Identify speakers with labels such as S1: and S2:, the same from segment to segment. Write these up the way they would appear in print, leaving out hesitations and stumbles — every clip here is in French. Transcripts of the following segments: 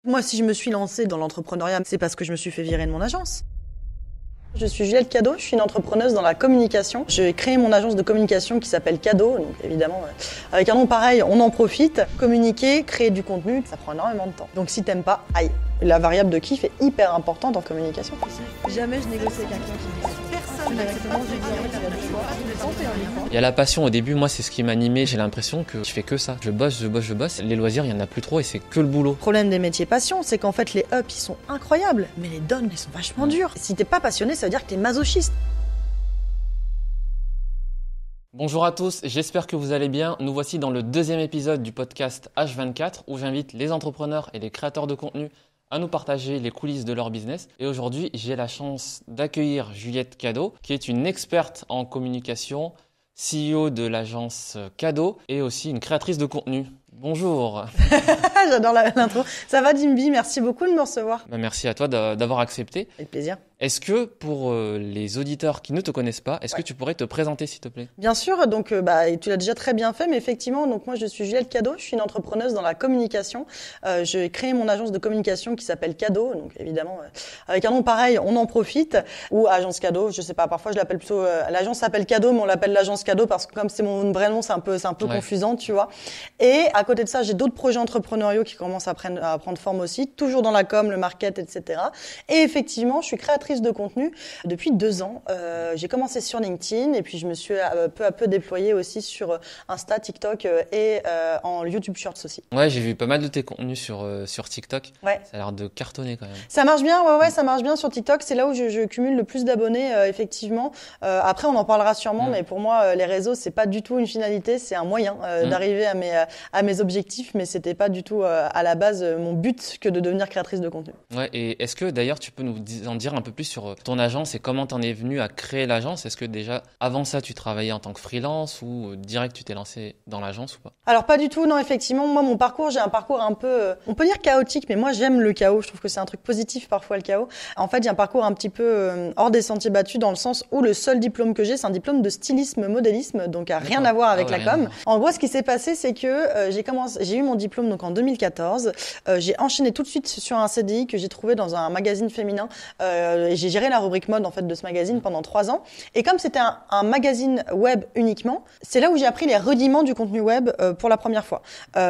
S1: Moi, si je me suis lancée dans l'entrepreneuriat, c'est parce que je me suis fait virer de mon agence. Je suis Juliette Cadeau, je suis une entrepreneuse dans la communication. J'ai créé mon agence de communication qui s'appelle Cadeau, donc évidemment, avec un nom pareil, on en profite. Communiquer, créer du contenu, ça prend énormément de temps. Donc si t'aimes pas, aïe. La variable de kiff est hyper importante en communication.
S2: Jamais je négocie avec quelqu'un qui dit personne n'accepte.
S3: Il y a la passion au début, moi c'est ce qui m'animait, j'ai l'impression que je fais que ça. Je bosse. Les loisirs, il y en a plus trop et c'est que le boulot.
S1: Le problème des métiers passion, c'est qu'en fait les ups ils sont incroyables, mais les downs ils sont vachement durs. Si t'es pas passionné, ça veut dire que t'es masochiste.
S3: Bonjour à tous, j'espère que vous allez bien. Nous voici dans le deuxième épisode du podcast H24 où j'invite les entrepreneurs et les créateurs de contenu à nous partager les coulisses de leur business. Et aujourd'hui, j'ai la chance d'accueillir Juliette Cadeau, qui est une experte en communication, CEO de l'agence Cadeau et aussi une créatrice de contenu. Bonjour.
S1: J'adore l'intro. Ça va Dimby, merci beaucoup de me recevoir.
S3: Merci à toi d'avoir accepté.
S1: Avec plaisir.
S3: Est-ce que pour les auditeurs qui ne te connaissent pas, est-ce que tu pourrais te présenter s'il te plaît ?
S1: Bien sûr, donc tu l'as déjà très bien fait, mais effectivement, donc moi je suis Juliette Cadeau, je suis une entrepreneuse dans la communication. J'ai créé mon agence de communication qui s'appelle Cadeau, donc évidemment avec un nom pareil, on en profite, ou agence Cadeau, je sais pas, parfois je l'appelle plutôt l'agence s'appelle Cadeau, mais on l'appelle l'agence Cadeau parce que comme c'est mon vrai nom, c'est un peu confusant, tu vois. Et à côté de ça, j'ai d'autres projets entrepreneuriaux qui commencent à prendre forme aussi, toujours dans la com, le market, etc. Et effectivement, je suis créatrice de contenu depuis 2 ans. J'ai commencé sur LinkedIn et puis je me suis peu à peu déployée aussi sur Insta, TikTok et en YouTube Shorts aussi.
S3: Ouais, j'ai vu pas mal de tes contenus sur TikTok.
S1: Ouais.
S3: Ça a l'air de cartonner quand même.
S1: Ça marche bien, ouais, ça marche bien sur TikTok. C'est là où je cumule le plus d'abonnés, effectivement. Après, on en parlera sûrement, mais pour moi, les réseaux, c'est pas du tout une finalité, c'est un moyen d'arriver à mes objectifs, mais c'était pas du tout à la base mon but que de devenir créatrice de contenu.
S3: Ouais, et est-ce que d'ailleurs tu peux nous en dire un peu plus sur ton agence et comment t'en es venu à créer l'agence ? Est-ce que déjà avant ça tu travaillais en tant que freelance ou direct tu t'es lancé dans l'agence ou pas ?
S1: Alors pas du tout, non, effectivement, moi mon parcours, j'ai un parcours un peu, on peut dire chaotique, mais moi j'aime le chaos, je trouve que c'est un truc positif parfois le chaos. En fait, j'ai un parcours un petit peu hors des sentiers battus dans le sens où le seul diplôme que j'ai, c'est un diplôme de stylisme modélisme, donc à rien à voir avec la com. En gros, ce qui s'est passé, c'est que j'ai eu mon diplôme donc en 2014, j'ai enchaîné tout de suite sur un CDI que j'ai trouvé dans un magazine féminin, et j'ai géré la rubrique mode en fait de ce magazine pendant 3 ans. Et comme c'était un magazine web uniquement, c'est là où j'ai appris les rudiments du contenu web pour la première fois.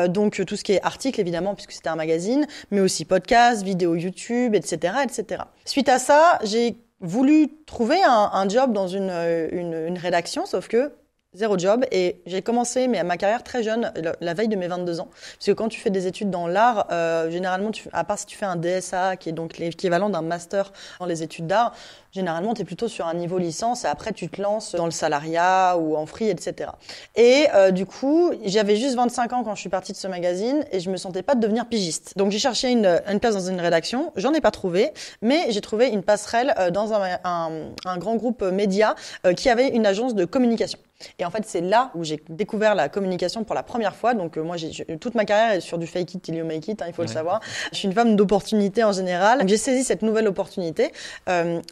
S1: Donc tout ce qui est article évidemment puisque c'était un magazine, mais aussi podcast, vidéo YouTube, etc., etc. Suite à ça, j'ai voulu trouver un job dans une rédaction, sauf que 0 job, et j'ai commencé ma carrière très jeune, la veille de mes 22 ans. Parce que quand tu fais des études dans l'art, généralement, à part si tu fais un DSA, qui est donc l'équivalent d'un master dans les études d'art, généralement, tu es plutôt sur un niveau licence et après, tu te lances dans le salariat ou en free, etc. Et du coup, j'avais juste 25 ans quand je suis partie de ce magazine et je me sentais pas de devenir pigiste. Donc, j'ai cherché une place dans une rédaction. J'en ai pas trouvé, mais j'ai trouvé une passerelle dans un grand groupe média qui avait une agence de communication. Et en fait, c'est là où j'ai découvert la communication pour la première fois. Donc, moi, toute ma carrière est sur du fake it till you make it, il faut le savoir. Je suis une femme d'opportunité en général. Donc, j'ai saisi cette nouvelle opportunité.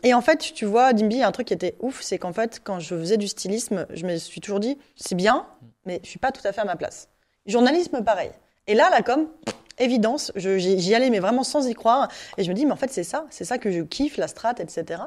S1: Et en fait, tu vois, Dimby, il y a un truc qui était ouf, c'est qu'en fait, quand je faisais du stylisme, je me suis toujours dit, c'est bien, mais je suis pas tout à fait à ma place. Journalisme, pareil. Et là, la com, évidence, j'y allais, mais vraiment sans y croire. Et je me dis, mais en fait, c'est ça que je kiffe, la strat, etc.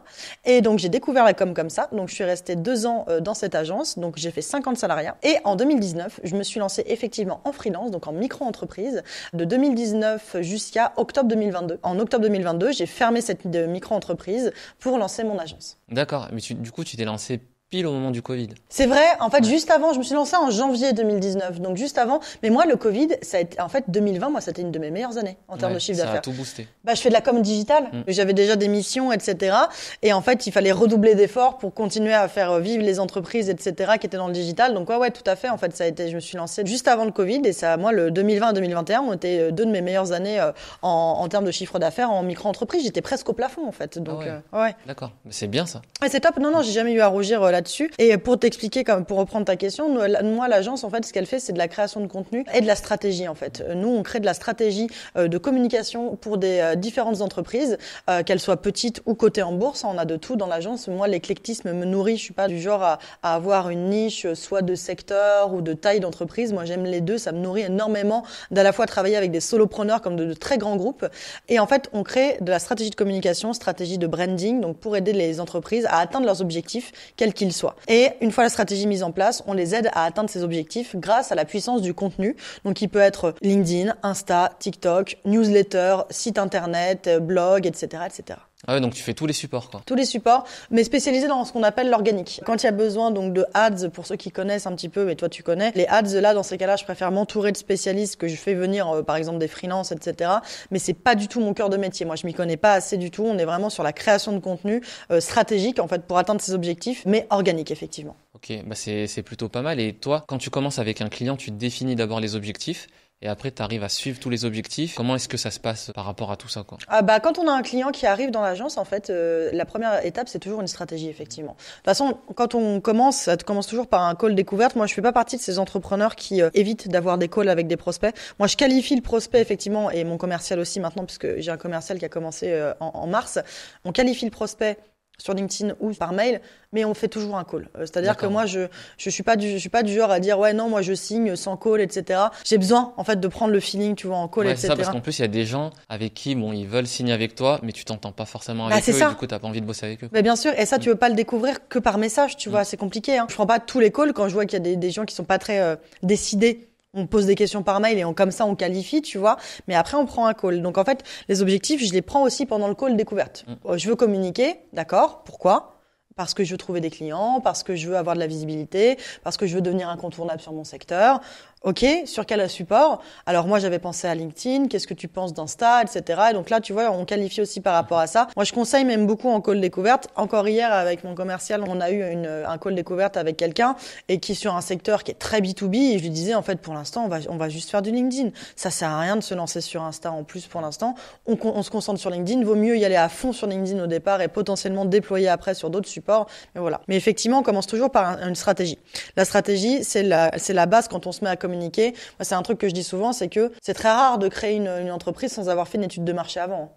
S1: Et donc, j'ai découvert la com comme ça. Donc, je suis restée 2 ans dans cette agence. Donc, j'ai fait 50 salariats. Et en 2019, je me suis lancée effectivement en freelance, donc en micro-entreprise, de 2019 jusqu'à octobre 2022. En octobre 2022, j'ai fermé cette micro-entreprise pour lancer mon agence.
S3: D'accord, mais du coup, tu t'es lancé pile au moment du Covid.
S1: C'est vrai, en fait, juste avant, je me suis lancée en janvier 2019, donc juste avant. Mais moi, le Covid, ça a été, en fait, 2020, moi, c'était une de mes meilleures années en termes de chiffre d'affaires.
S3: Ça a tout boosté.
S1: Je fais de la com digitale, j'avais déjà des missions, etc. Et en fait, il fallait redoubler d'efforts pour continuer à faire vivre les entreprises, etc., qui étaient dans le digital. Donc ouais, tout à fait. En fait, je me suis lancée juste avant le Covid, et ça, moi, le 2020 et 2021 ont été 2 de mes meilleures années en termes de chiffre d'affaires en micro-entreprise. J'étais presque au plafond, en fait. Donc ouais.
S3: D'accord, mais c'est bien ça.
S1: Ouais, c'est top. Non, j'ai jamais eu à rougir là-dessus. Et pour t'expliquer, pour reprendre ta question, moi, l'agence, en fait, ce qu'elle fait, c'est de la création de contenu et de la stratégie, en fait. Nous, on crée de la stratégie de communication pour des différentes entreprises, qu'elles soient petites ou cotées en bourse. On a de tout dans l'agence. Moi, l'éclectisme me nourrit. Je suis pas du genre à avoir une niche, soit de secteur ou de taille d'entreprise. Moi, j'aime les deux. Ça me nourrit énormément d'à la fois travailler avec des solopreneurs comme de très grands groupes. Et en fait, on crée de la stratégie de communication, stratégie de branding, donc pour aider les entreprises à atteindre leurs objectifs, quels qu'ils soient. Et une fois la stratégie mise en place, on les aide à atteindre ces objectifs grâce à la puissance du contenu. Donc, il peut être LinkedIn, Insta, TikTok, newsletter, site internet, blog, etc., etc.
S3: Ah ouais, donc tu fais tous les supports, quoi.
S1: Tous les supports, mais spécialisés dans ce qu'on appelle l'organique. Quand il y a besoin donc de ads, pour ceux qui connaissent un petit peu, mais toi tu connais, les ads là, dans ces cas-là, je préfère m'entourer de spécialistes que je fais venir, par exemple des freelances, etc. Mais c'est pas du tout mon cœur de métier. Moi, je m'y connais pas assez du tout. On est vraiment sur la création de contenu stratégique en fait pour atteindre ces objectifs, mais organique effectivement.
S3: Ok, bah c'est plutôt pas mal. Et toi, quand tu commences avec un client, tu définis d'abord les objectifs. Et après, tu arrives à suivre tous les objectifs. Comment est-ce que ça se passe par rapport à tout ça, quoi?
S1: Quand on a un client qui arrive dans l'agence, en fait, la première étape, c'est toujours une stratégie, effectivement. De toute façon, quand on commence, ça commence toujours par un call découverte. Moi, je fais pas partie de ces entrepreneurs qui évitent d'avoir des calls avec des prospects. Moi, je qualifie le prospect, effectivement, et mon commercial aussi maintenant, puisque j'ai un commercial qui a commencé en mars. On qualifie le prospect sur LinkedIn ou par mail, mais on fait toujours un call. C'est-à-dire que moi, je suis pas du genre à dire ouais non, moi je signe sans call, etc. J'ai besoin en fait de prendre le feeling, tu vois, en call,
S3: Ouais,
S1: etc.
S3: c'est ça, parce qu'en plus il y a des gens avec qui ils veulent signer avec toi, mais tu t'entends pas forcément avec
S1: c'est
S3: eux,
S1: ça.
S3: et du coup t'as pas envie de bosser avec eux.
S1: Mais bien sûr, et ça tu veux pas le découvrir que par message, tu vois, c'est compliqué. Je prends pas tous les calls quand je vois qu'il y a des gens qui sont pas très décidés. On pose des questions par mail et comme ça on qualifie, tu vois. Mais après on prend un call. Donc en fait, les objectifs, je les prends aussi pendant le call découverte. Je veux communiquer, d'accord. Pourquoi ? Parce que je veux trouver des clients, parce que je veux avoir de la visibilité, parce que je veux devenir incontournable sur mon secteur. Ok, sur quel support? Alors moi j'avais pensé à LinkedIn, qu'est-ce que tu penses d'Insta, etc. Et donc là tu vois, on qualifie aussi par rapport à ça. Moi je conseille même beaucoup en call découverte. Encore hier avec mon commercial, on a eu un call découverte avec quelqu'un et qui est sur un secteur qui est très B2B et je lui disais en fait pour l'instant on va juste faire du LinkedIn. Ça sert à rien de se lancer sur Insta en plus pour l'instant. On se concentre sur LinkedIn, vaut mieux y aller à fond sur LinkedIn au départ et potentiellement déployer après sur d'autres supports. Mais voilà. Mais effectivement on commence toujours par une stratégie. La stratégie c'est la base quand on se met à communiquer. Moi, c'est un truc que je dis souvent, c'est que c'est très rare de créer une entreprise sans avoir fait une étude de marché avant.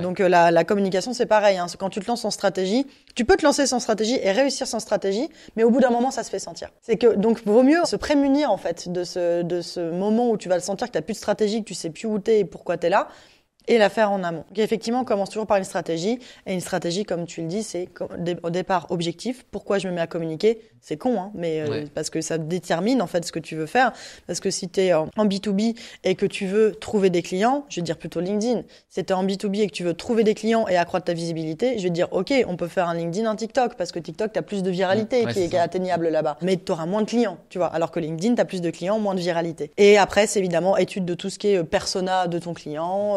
S1: Donc la communication, c'est pareil. Quand tu te lances en stratégie, tu peux te lancer sans stratégie et réussir sans stratégie, mais au bout d'un moment, ça se fait sentir. C'est que donc vaut mieux se prémunir en fait de ce moment où tu vas le sentir que t'as plus de stratégie, que tu sais plus où t'es et pourquoi t'es là. Et la faire en amont. Donc, effectivement, on commence toujours par une stratégie. Et une stratégie, comme tu le dis, c'est au départ objectif. Pourquoi je me mets à communiquer? C'est con, mais parce que ça détermine en fait ce que tu veux faire. Parce que si tu es en B2B et que tu veux trouver des clients, je vais dire plutôt LinkedIn. Si tu es en B2B et que tu veux trouver des clients et accroître ta visibilité, je vais dire OK, on peut faire un LinkedIn, un TikTok, parce que TikTok, tu as plus de viralité qui est atteignable là-bas. Mais tu auras moins de clients, tu vois. Alors que LinkedIn, tu as plus de clients, moins de viralité. Et après, c'est évidemment étude de tout ce qui est persona de ton client,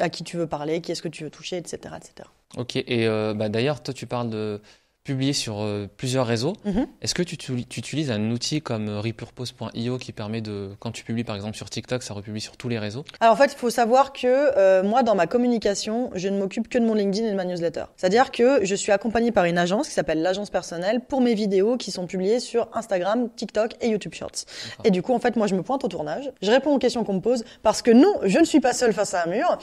S1: à qui tu veux parler, qui est-ce que tu veux toucher, etc., etc.
S3: Ok, et d'ailleurs, toi, tu parles de publier sur plusieurs réseaux. Est-ce que tu utilises un outil comme repurpose.io qui permet de, quand tu publies par exemple sur TikTok, ça republie sur tous les réseaux?
S1: Alors en fait, il faut savoir que moi, dans ma communication, je ne m'occupe que de mon LinkedIn et de ma newsletter. C'est-à-dire que je suis accompagnée par une agence qui s'appelle l'agence personnelle pour mes vidéos qui sont publiées sur Instagram, TikTok et YouTube Shorts. D'accord. Et du coup, en fait, moi, je me pointe au tournage, je réponds aux questions qu'on me pose parce que non, je ne suis pas seule face à un mur.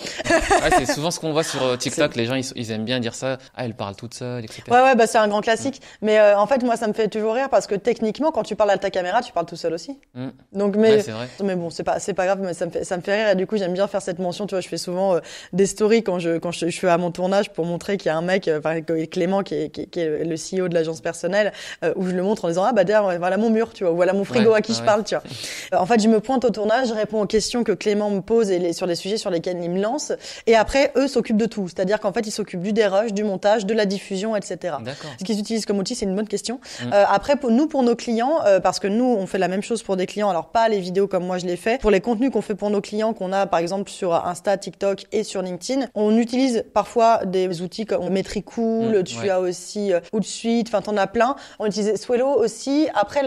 S3: C'est souvent ce qu'on voit sur TikTok. Les gens, ils aiment bien dire ça. Ah, elle parle toute seule, etc.
S1: Ouais, c'est un grand classique. Mais en fait, moi, ça me fait toujours rire parce que techniquement, quand tu parles à ta caméra, tu parles tout seul aussi. Donc, c'est vrai. Mais bon, c'est pas grave, mais ça me fait rire et du coup, j'aime bien faire cette mention. Tu vois, je fais souvent des stories quand je suis à mon tournage pour montrer qu'il y a un mec, Clément, qui est le CEO de l'agence personnelle, où je le montre en disant derrière, voilà mon mur, tu vois, ou voilà mon frigo à qui je parle, tu vois. En fait, je me pointe au tournage, je réponds aux questions que Clément me pose et sur les sujets sur lesquels il me lance. Et après, eux s'occupent de tout. C'est-à-dire qu'en fait, ils s'occupent du dérush, du montage, de la diffusion, etc.
S3: D'accord.
S1: Ce qu'ils utilisent comme outil, c'est une bonne question. Après, pour nos clients, parce que nous, on fait la même chose pour des clients, alors pas les vidéos comme moi je l'ai fait. Pour les contenus qu'on fait pour nos clients, qu'on a par exemple sur Insta, TikTok et sur LinkedIn, on utilise parfois des outils comme Metricool, tu as aussi Hootsuite, enfin t'en as plein. On utilise Swello aussi. Après,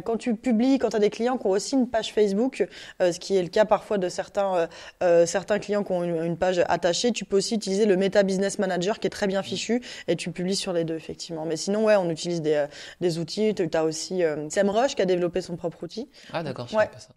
S1: quand tu publies, quand tu as des clients qui ont aussi une page Facebook, ce qui est le cas parfois de certains clients qui ont une page attachée, tu peux aussi utiliser le Meta Business Manager qui est très bien fichu et tu publies sur les deux, effectivement. effectivement. Mais sinon, ouais, on utilise des outils. Tu as aussi SEMrush qui a développé son propre outil.
S3: Ah d'accord, je savais pas ça.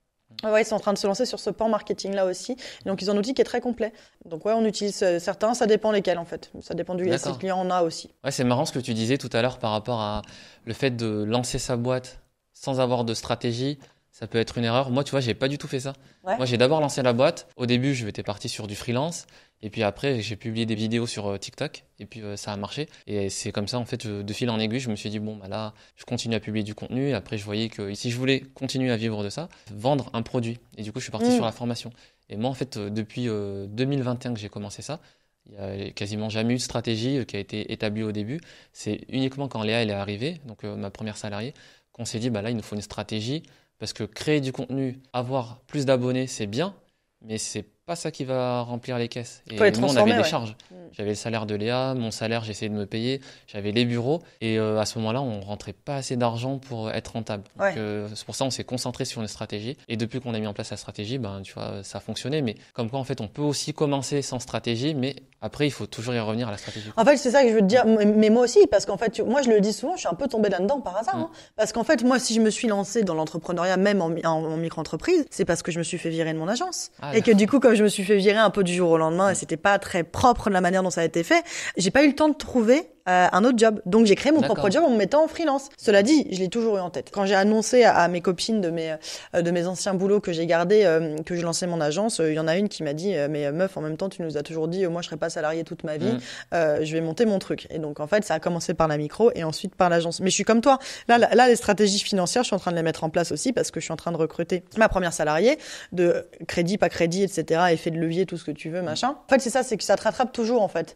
S1: Ouais, ils sont en train de se lancer sur ce pan marketing-là aussi. Donc, ils ont un outil qui est très complet. Donc, ouais, on utilise certains, ça dépend lesquels, en fait. Ça dépend si le client en a aussi.
S3: Ouais, c'est marrant ce que tu disais tout à l'heure par rapport à le fait de lancer sa boîte sans avoir de stratégie. Ça peut être une erreur. Moi, tu vois, j'ai pas du tout fait ça.
S1: Ouais.
S3: Moi, j'ai d'abord lancé la boîte. Au début, j'étais parti sur du freelance. Et puis après, j'ai publié des vidéos sur TikTok. Et puis, ça a marché. Et c'est comme ça, en fait, de fil en aiguille, je me suis dit, bon, bah là, je continue à publier du contenu. Et après, je voyais que si je voulais continuer à vivre de ça, vendre un produit. Et du coup, je suis parti sur la formation. Et moi, en fait, depuis 2021 que j'ai commencé ça, il n'y a quasiment jamais eu de stratégie qui a été établie au début. C'est uniquement quand Léa elle est arrivée, donc ma première salariée, qu'on s'est dit, bah là, il nous faut une stratégie. Parce que créer du contenu, avoir plus d'abonnés, c'est bien, mais c'est pas ça qui va remplir les caisses. Et nous, on avait des charges. J'avais le salaire de Léa, mon salaire, j'essayais de me payer, j'avais les bureaux. Et à ce moment-là, on rentrait pas assez d'argent pour être rentable. Donc, c'est pour ça qu'on s'est concentré sur une stratégie. Et depuis qu'on a mis en place la stratégie, ben, tu vois, ça a fonctionné. Mais comme quoi, en fait, on peut aussi commencer sans stratégie, mais après, il faut toujours y revenir à la stratégie.
S1: En fait, c'est ça que je veux te dire. Mais moi aussi, parce qu'en fait, moi, je le dis souvent, je suis un peu tombée là-dedans par hasard. Hein. Parce qu'en fait, moi, si je me suis lancée dans l'entrepreneuriat, même en micro-entreprise, c'est parce que je me suis fait virer de mon agence. Et que du coup, comme je me suis fait virer un peu du jour au lendemain, et c'était pas très propre de la manière dont ça a été fait, j'ai pas eu le temps de trouver un autre job. Donc j'ai créé mon propre job en me mettant en freelance. Cela dit, je l'ai toujours eu en tête. Quand j'ai annoncé à mes copines de mes anciens boulots que j'ai gardés, que je lançais mon agence, il y en a une qui m'a dit mais meuf, en même temps tu nous as toujours dit moi je serai pas salariée toute ma vie, je vais monter mon truc. Et donc en fait ça a commencé par la micro et ensuite par l'agence. Mais je suis comme toi. Là les stratégies financières, je suis en train de les mettre en place aussi parce que je suis en train de recruter ma première salariée, de crédit, pas crédit, etc. Effet de levier, tout ce que tu veux, machin. En fait c'est ça, c'est que ça te rattrape toujours en fait.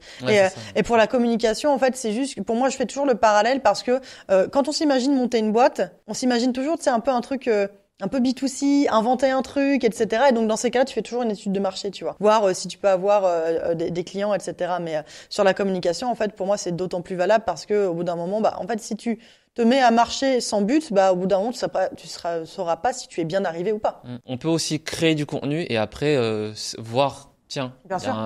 S1: Et pour la communication en fait c'est juste, pour moi, je fais toujours le parallèle parce que quand on s'imagine monter une boîte, on s'imagine toujours, tu sais, un peu un truc un peu B2C, inventer un truc, etc. Et donc, dans ces cas-là, tu fais toujours une étude de marché, tu vois. Voir si tu peux avoir des clients, etc. Mais sur la communication, en fait, pour moi, c'est d'autant plus valable parce que au bout d'un moment, bah, en fait, si tu te mets à marcher sans but, bah, au bout d'un moment, tu sauras pas si tu es bien arrivé ou pas.
S3: On peut aussi créer du contenu et après voir, tiens,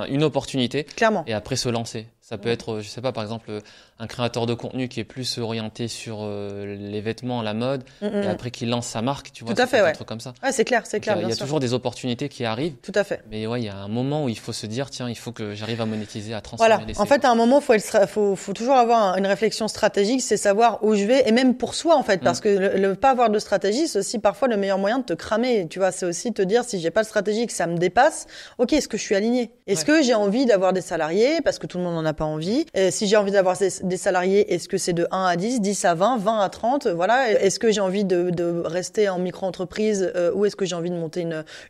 S3: une opportunité.
S1: Clairement.
S3: Et après se lancer. Ça peut être, je sais pas, par exemple, un créateur de contenu qui est plus orienté sur les vêtements, la mode, et après qui lance sa marque, tu vois.
S1: Tout à fait,
S3: un truc comme ça.
S1: Ouais, c'est clair, bien sûr.
S3: Il y a toujours des opportunités qui arrivent.
S1: Tout à fait.
S3: Mais ouais, il y a un moment où il faut se dire, tiens, il faut que j'arrive à monétiser, à transformer l'essai.
S1: En fait, à un moment, faut toujours avoir une réflexion stratégique, c'est savoir où je vais, et même pour soi, en fait, parce que le pas avoir de stratégie, c'est aussi parfois le meilleur moyen de te cramer, tu vois. C'est aussi te dire, si j'ai pas de stratégie, que ça me dépasse, ok, est-ce que je suis aligné? Est-ce que j'ai envie d'avoir des salariés, parce que tout le monde n'en a pas envie? Si j'ai envie d'avoir des salariés, est-ce que c'est de 1 à 10, 10 à 20, 20 à 30, voilà. Est-ce que j'ai envie de rester en micro-entreprise, ou est-ce que j'ai envie de monter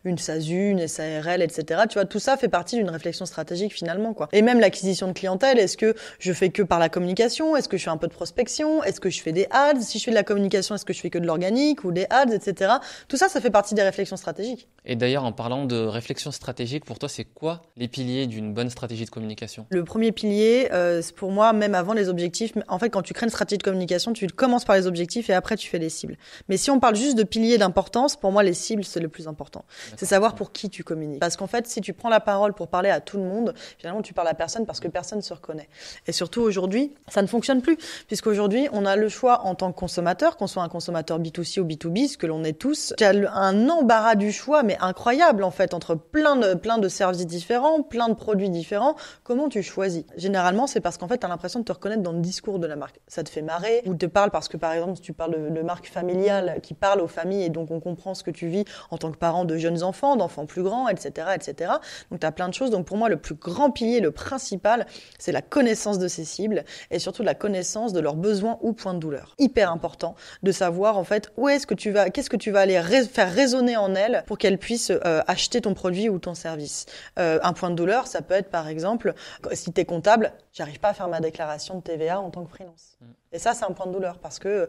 S1: une SASU, une SARL, etc. Tu vois, tout ça fait partie d'une réflexion stratégique finalement, quoi. Et même l'acquisition de clientèle, est-ce que je fais que par la communication? Est-ce que je fais un peu de prospection? Est-ce que je fais des ads? Si je fais de la communication, est-ce que je fais que de l'organique ou des ads, etc. Tout ça, ça fait partie des réflexions stratégiques.
S3: Et d'ailleurs, en parlant de réflexion stratégique, pour toi, c'est quoi les piliers d'une bonne stratégie de communication?
S1: Le premier pilier, c'est pour moi, même avant les objectifs, en fait, quand tu crées une stratégie de communication, tu commences par les objectifs et après tu fais les cibles. Mais si on parle juste de piliers d'importance, pour moi, les cibles, c'est le plus important. C'est savoir pour qui tu communiques. Parce qu'en fait, si tu prends la parole pour parler à tout le monde, finalement, tu parles à personne parce que personne se reconnaît. Et surtout aujourd'hui, ça ne fonctionne plus. Puisqu'aujourd'hui, on a le choix en tant que consommateur, qu'on soit un consommateur B2C ou B2B, ce que l'on est tous. Tu as un embarras du choix, mais incroyable, en fait, entre plein de services différents, plein de produits différents. Comment tu choisis? Généralement, c'est parce qu'en fait, tu as l'impression de te reconnaître dans le discours de la marque. Ça te fait marrer, ou te parle parce que, par exemple, si tu parles de marque familiale qui parle aux familles et donc on comprend ce que tu vis en tant que parent de jeunes enfants, d'enfants plus grands, etc., etc. Donc, tu as plein de choses. Donc, pour moi, le plus grand pilier, le principal, c'est la connaissance de ces cibles et surtout la connaissance de leurs besoins ou points de douleur. Hyper important de savoir, en fait, qu'est-ce que tu vas aller faire résonner en elles pour qu'elles puissent acheter ton produit ou ton service. Un point de douleur, ça peut être, par exemple, si tu es comptable, j'arrive pas à faire ma déclaration de TVA en tant que freelance. Et ça, c'est un point de douleur parce que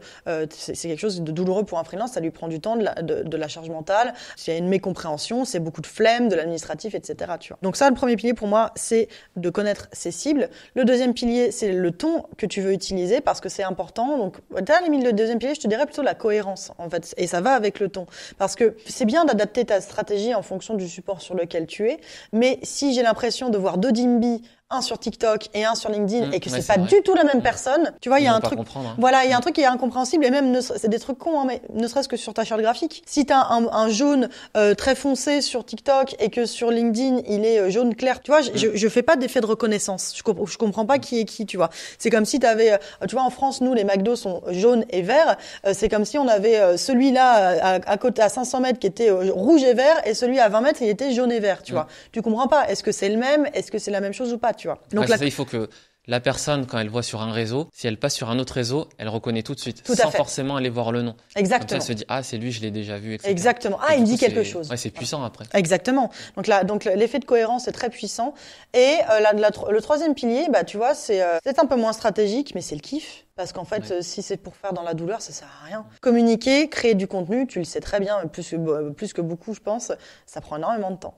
S1: c'est quelque chose de douloureux pour un freelance. Ça lui prend du temps, de la charge mentale. S'il y a une mécompréhension, c'est beaucoup de flemme, de l'administratif, etc. Tu vois. Donc ça, le premier pilier pour moi, c'est de connaître ses cibles. Le deuxième pilier, c'est le ton que tu veux utiliser parce que c'est important. Donc, le deuxième pilier, je te dirais plutôt la cohérence, en fait. Et ça va avec le ton. Parce que c'est bien d'adapter ta stratégie en fonction du support sur lequel tu es. Mais si j'ai l'impression de voir deux Dimby un sur TikTok et un sur LinkedIn et que c'est pas
S3: vrai.
S1: du tout la même personne, tu vois, il y a un truc.
S3: Comprendre, hein.
S1: Voilà, il y a un truc qui est incompréhensible et même c'est des trucs cons, hein, mais ne serait-ce que sur ta charte graphique. Si t'as un jaune très foncé sur TikTok et que sur LinkedIn il est jaune clair, tu vois, je fais pas d'effet de reconnaissance. Je comprends pas qui est qui, tu vois. C'est comme si t'avais, tu vois, en France, nous les McDo sont jaunes et verts. C'est comme si on avait celui-là à côté à 500 mètres qui était rouge et vert et celui à 20 mètres il était jaune et vert, tu vois. Tu comprends pas. Est-ce que c'est le même? Est-ce que c'est la même chose ou pas, tu vois?
S3: Donc ça, il faut que la personne, quand elle voit sur un réseau, si elle passe sur un autre réseau, elle reconnaît tout de suite, sans forcément aller voir le nom.
S1: Exactement.
S3: Comme ça, elle se dit, ah, c'est lui, je l'ai déjà vu, etc.
S1: Exactement. Ah, il me dit quelque chose.
S3: Ouais, c'est puissant après.
S1: Exactement. Donc l'effet de cohérence est très puissant. Et le troisième pilier, bah, tu vois, c'est peut-être un peu moins stratégique, mais c'est le kiff. Parce qu'en fait, si c'est pour faire dans la douleur, ça sert à rien. Communiquer, créer du contenu, tu le sais très bien, plus que beaucoup, je pense, ça prend énormément de temps.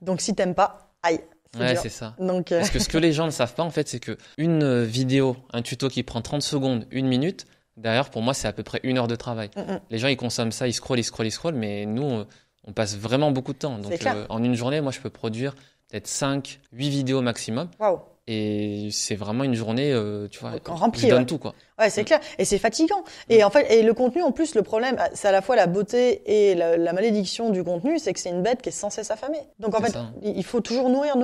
S1: Donc si t'aimes pas, aïe.
S3: Ouais, c'est ça.
S1: Donc,
S3: Parce que ce que les gens ne savent pas, en fait, c'est que une vidéo, un tuto qui prend 30 secondes, 1 minute, derrière, pour moi, c'est à peu près 1 heure de travail. Les gens, ils consomment ça, ils scrollent, mais nous, on passe vraiment beaucoup de temps. Donc, en une journée, moi, je peux produire peut-être 5, 8 vidéos maximum. Waouh. Et c'est vraiment une journée, tu vois,
S1: remplie,
S3: je donne tout, quoi.
S1: Ouais, c'est clair. Et c'est fatigant. Et en fait, et le contenu, en plus, le problème, c'est à la fois la beauté et la malédiction du contenu, c'est que c'est une bête qui est sans cesse affamée. Donc, en fait, il faut toujours nourrir.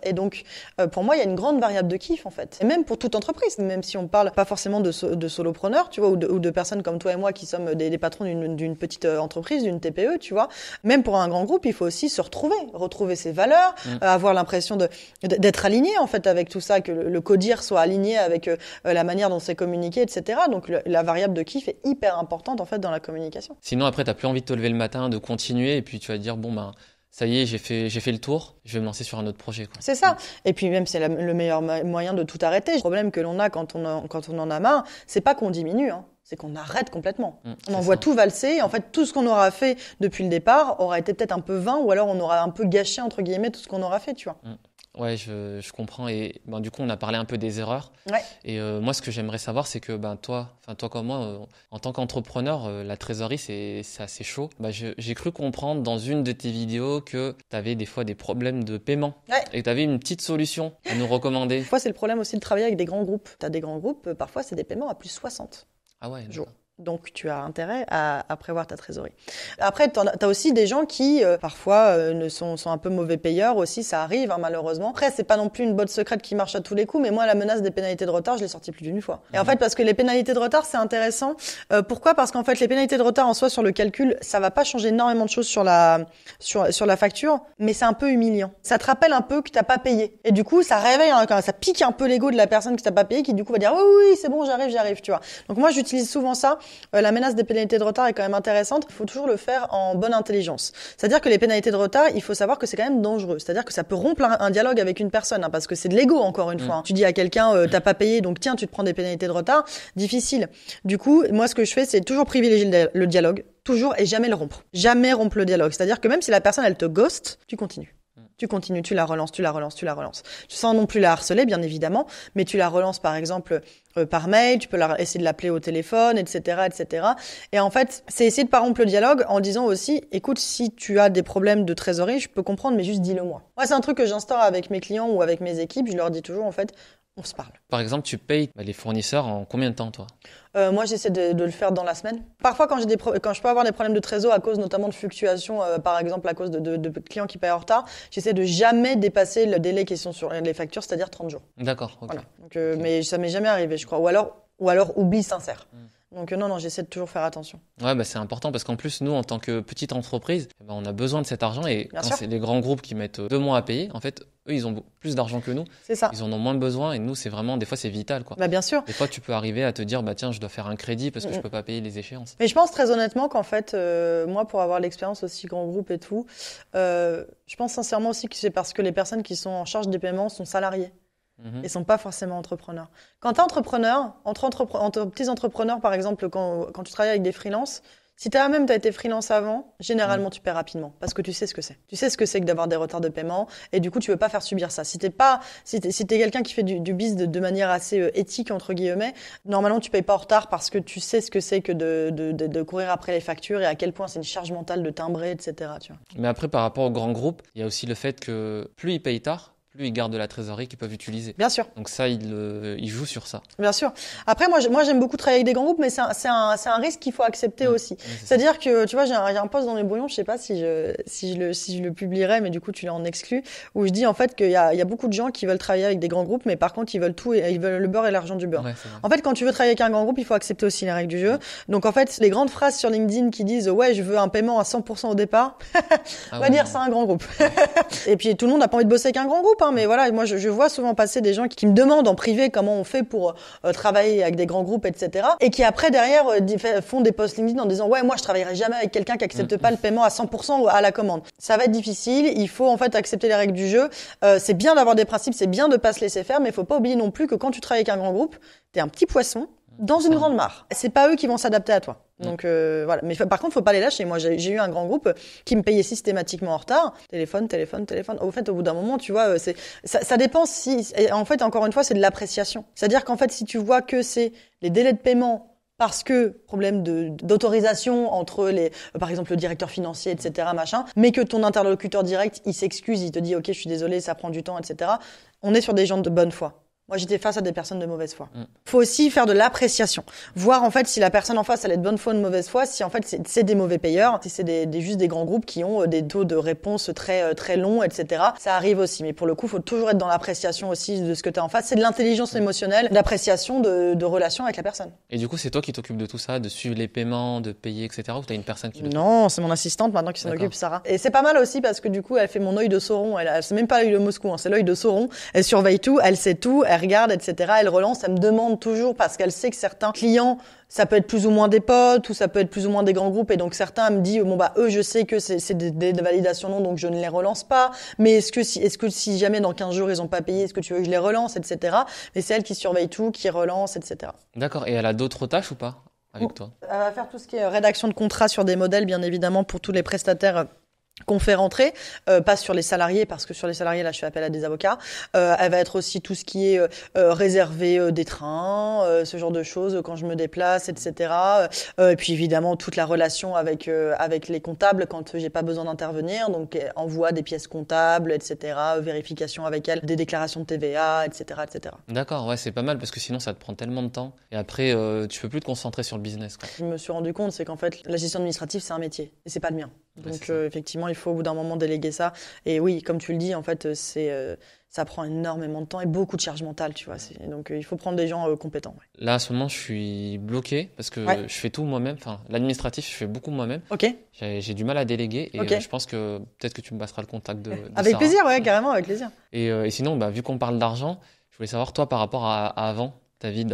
S1: Et donc, pour moi, il y a une grande variable de kiff, en fait. Et même pour toute entreprise, même si on parle pas forcément de solopreneurs, tu vois, ou de personnes comme toi et moi qui sommes des patrons d'une petite entreprise, d'une TPE, tu vois. Même pour un grand groupe, il faut aussi se retrouver ses valeurs, avoir l'impression d'être aligné, en fait, avec tout ça, que le codir soit aligné avec la manière dont c'est communiqué, etc. Donc la variable de kiff est hyper importante en fait dans la communication.
S3: Sinon après t'as plus envie de te lever le matin, de continuer et puis tu vas te dire bon ben ça y est j'ai fait le tour, je vais me lancer sur un autre projet, quoi.
S1: C'est ça. Et puis même c'est le meilleur moyen de tout arrêter. Le problème que l'on a quand on en a marre, c'est pas qu'on diminue, hein. C'est qu'on arrête complètement. On envoie tout valser. En fait, tout ce qu'on aura fait depuis le départ aura été peut-être un peu vain ou alors on aura un peu gâché entre guillemets tout ce qu'on aura fait, tu vois.
S3: Ouais, je comprends. Et ben, du coup, on a parlé un peu des erreurs.
S1: Ouais.
S3: Et moi, ce que j'aimerais savoir, c'est que ben, toi comme moi, en tant qu'entrepreneur, la trésorerie, c'est assez chaud. Ben, j'ai cru comprendre dans une de tes vidéos que tu avais des fois des problèmes de paiement. Ouais. Et que tu avais une petite solution à nous recommander.
S1: Parfois, c'est le problème aussi de travailler avec des grands groupes. Tu as des grands groupes, parfois, c'est des paiements à plus 60 jours. Donc, tu as intérêt à prévoir ta trésorerie. Après, t'as aussi des gens qui, parfois, sont un peu mauvais payeurs aussi. Ça arrive, hein, malheureusement. Après, c'est pas non plus une botte secrète qui marche à tous les coups. Mais moi, la menace des pénalités de retard, je l'ai sortie plus d'une fois. Et en fait, parce que les pénalités de retard, c'est intéressant. Pourquoi? Parce qu'en fait, les pénalités de retard, en soi, sur le calcul, ça va pas changer énormément de choses sur la facture. Mais c'est un peu humiliant. Ça te rappelle un peu que t'as pas payé. Et du coup, ça réveille, ça pique un peu l'ego de la personne qui t'a pas payé, qui du coup va dire, oui, c'est bon, j'arrive, tu vois. Donc moi, j'utilise souvent ça. La menace des pénalités de retard est quand même intéressante. Il faut toujours le faire en bonne intelligence. C'est-à-dire que les pénalités de retard, il faut savoir que c'est quand même dangereux. C'est-à-dire que ça peut rompre un dialogue avec une personne, hein, parce que c'est de l'ego, encore une fois. Hein. Tu dis à quelqu'un, t'as pas payé, donc tiens, tu te prends des pénalités de retard. Difficile. Du coup, moi, ce que je fais, c'est toujours privilégier le dialogue. Toujours et jamais le rompre. Jamais rompre le dialogue. C'est-à-dire que même si la personne, elle te ghost, tu continues. Tu continues, tu la relances. Sans non plus la harceler, bien évidemment, mais tu la relances, par exemple, par mail, tu peux essayer de l'appeler au téléphone, etc., etc. Et en fait, c'est essayer de pas rompre le dialogue en disant aussi, écoute, si tu as des problèmes de trésorerie, je peux comprendre, mais juste dis-le moi. Moi, c'est un truc que j'instaure avec mes clients ou avec mes équipes, je leur dis toujours, en fait, on se parle.
S3: Par exemple, tu payes les fournisseurs en combien de temps, toi ?
S1: Moi, j'essaie de le faire dans la semaine. Parfois, quand je peux avoir des problèmes de trésor à cause notamment de fluctuations, par exemple à cause de clients qui payent en retard, j'essaie de jamais dépasser le délai qui sont sur les factures, c'est-à-dire 30 jours.
S3: D'accord. Okay.
S1: Voilà. Donc, okay. Mais ça m'est jamais arrivé, je crois. Ou alors oubli sincère. Donc non, j'essaie de toujours faire attention.
S3: Ouais, c'est important parce qu'en plus, nous, en tant que petite entreprise, on a besoin de cet argent et quand c'est des grands groupes qui mettent 2 mois à payer, en fait, eux, ils ont plus d'argent que nous. C'est ça. Ils en ont moins besoin et nous, c'est vraiment, des fois, c'est vital, quoi.
S1: Bien sûr.
S3: Des fois, tu peux arriver à te dire, tiens, je dois faire un crédit parce que je peux pas payer les échéances.
S1: Mais je pense très honnêtement qu'en fait, moi, pour avoir l'expérience aussi grand groupe et tout, je pense sincèrement aussi que c'est parce que les personnes qui sont en charge des paiements sont salariées. Et sont pas forcément entrepreneurs. Quand tu es entrepreneur, entre petits entrepreneurs, par exemple, quand tu travailles avec des freelances, si toi-même tu as été freelance avant, généralement tu paies rapidement parce que tu sais ce que c'est. Tu sais ce que c'est que d'avoir des retards de paiement et du coup tu veux pas faire subir ça. Si t'es quelqu'un qui fait du biz de manière assez éthique entre guillemets, normalement tu payes pas en retard parce que tu sais ce que c'est que de courir après les factures et à quel point c'est une charge mentale de timbrer, etc. Tu vois.
S3: Mais après par rapport aux grands groupes, il y a aussi le fait que plus ils payent tard, plus, ils gardent de la trésorerie qu'ils peuvent utiliser.
S1: Bien sûr.
S3: Donc ça, ils jouent sur ça.
S1: Bien sûr. Après, moi, j'aime beaucoup travailler avec des grands groupes, mais c'est un risque qu'il faut accepter aussi.
S3: Ouais,
S1: C'est-à-dire que, tu vois, j'ai un post dans les brouillons, je sais pas si je le publierai, mais du coup, tu l'as en exclu, où je dis, en fait, qu'il y a beaucoup de gens qui veulent travailler avec des grands groupes, mais par contre, ils veulent tout, et ils veulent le beurre et l'argent du beurre.
S3: Ouais, c'est vrai.
S1: En fait, quand tu veux travailler avec un grand groupe, il faut accepter aussi les règles du jeu. Donc, en fait, les grandes phrases sur LinkedIn qui disent, ouais, je veux un paiement à 100% au départ, on va dire, c'est un grand groupe. Et puis, tout le monde n'a pas envie de bosser avec un grand groupe, hein, mais voilà, moi, je vois souvent passer des gens qui me demandent en privé comment on fait pour travailler avec des grands groupes, etc. Et qui après, derrière, font des posts LinkedIn en disant, ouais, moi, je travaillerai jamais avec quelqu'un qui accepte pas le paiement à 100% à la commande. Ça va être difficile. Il faut, en fait, accepter les règles du jeu. C'est bien d'avoir des principes, c'est bien de pas se laisser faire, mais il faut pas oublier non plus que quand tu travailles avec un grand groupe, t'es un petit poisson dans une grande mare. C'est pas eux qui vont s'adapter à toi. Donc voilà. Mais par contre, faut pas les lâcher. Moi, j'ai eu un grand groupe qui me payait systématiquement en retard. Téléphone. Au fait, au bout d'un moment, tu vois, ça dépend si. Et en fait, encore une fois, c'est de l'appréciation. C'est-à-dire qu'en fait, si tu vois que c'est les délais de paiement parce que problème d'autorisation entre par exemple le directeur financier, etc., machin, mais que ton interlocuteur direct, il s'excuse, il te dit, ok, je suis désolé, ça prend du temps, etc. On est sur des gens de bonne foi. Moi, j'étais face à des personnes de mauvaise foi. Faut aussi faire de l'appréciation. Voir, en fait, si la personne en face, elle est de bonne foi ou de mauvaise foi, si, en fait, c'est des mauvais payeurs, si c'est juste des grands groupes qui ont des taux de réponse très, très longs, etc. Ça arrive aussi. Mais pour le coup, faut toujours être dans l'appréciation aussi de ce que t'as en face. C'est de l'intelligence émotionnelle, d'appréciation de relation avec la personne.
S3: Et du coup, c'est toi qui t'occupes de tout ça, de suivre les paiements, de payer, etc. Ou t'as une personne qui le fait?
S1: Non, c'est mon assistante maintenant qui s'en occupe, Sarah. Et c'est pas mal aussi parce que du coup, elle fait mon œil de Sauron. Elle c'est même pas l'œil de Moscou, hein, c'est l'œil de Sauron. Elle surveille tout, elle sait tout, elle regarde, etc. Elle relance, elle me demande toujours parce qu'elle sait que certains clients, ça peut être plus ou moins des potes ou ça peut être plus ou moins des grands groupes. Et donc certains, elle me dit, bon bah eux, je sais que c'est des validations non, donc je ne les relance pas. Mais est-ce que si jamais dans 15 jours ils ont pas payé, est-ce que tu veux que je les relance, etc. Mais c'est elle qui surveille tout, qui relance, etc.
S3: D'accord. Et elle a d'autres tâches ou pas avec toi?
S1: Elle va faire tout ce qui est rédaction de contrats sur des modèles, bien évidemment, pour tous les prestataires qu'on fait rentrer, pas sur les salariés, parce que sur les salariés, là, je fais appel à des avocats. Elle va être aussi tout ce qui est réservé des trains, ce genre de choses, quand je me déplace, etc. Et puis, évidemment, toute la relation avec les comptables quand j'ai pas besoin d'intervenir. Donc, envoi des pièces comptables, etc. Vérification avec elles des déclarations de TVA, etc., etc.
S3: D'accord, ouais, c'est pas mal parce que sinon, ça te prend tellement de temps. Et après, tu peux plus te concentrer sur le business, quoi.
S1: Je me suis rendu compte, c'est qu'en fait, la gestion administrative, c'est un métier. Et c'est pas le mien. Donc, effectivement, il faut au bout d'un moment déléguer ça. Et oui, comme tu le dis, en fait, ça prend énormément de temps et beaucoup de charge mentale, tu vois. Donc, il faut prendre des gens compétents. Ouais.
S3: Là, à ce moment, je suis bloqué parce que je fais tout moi-même. Enfin, l'administratif, je fais beaucoup moi-même.
S1: Ok.
S3: J'ai du mal à déléguer et je pense que peut-être que tu me passeras le contact de
S1: avec
S3: Sarah.
S1: plaisir, ouais, carrément, avec plaisir.
S3: Et sinon, bah, vu qu'on parle d'argent, je voulais savoir, toi, par rapport à avant, ta vie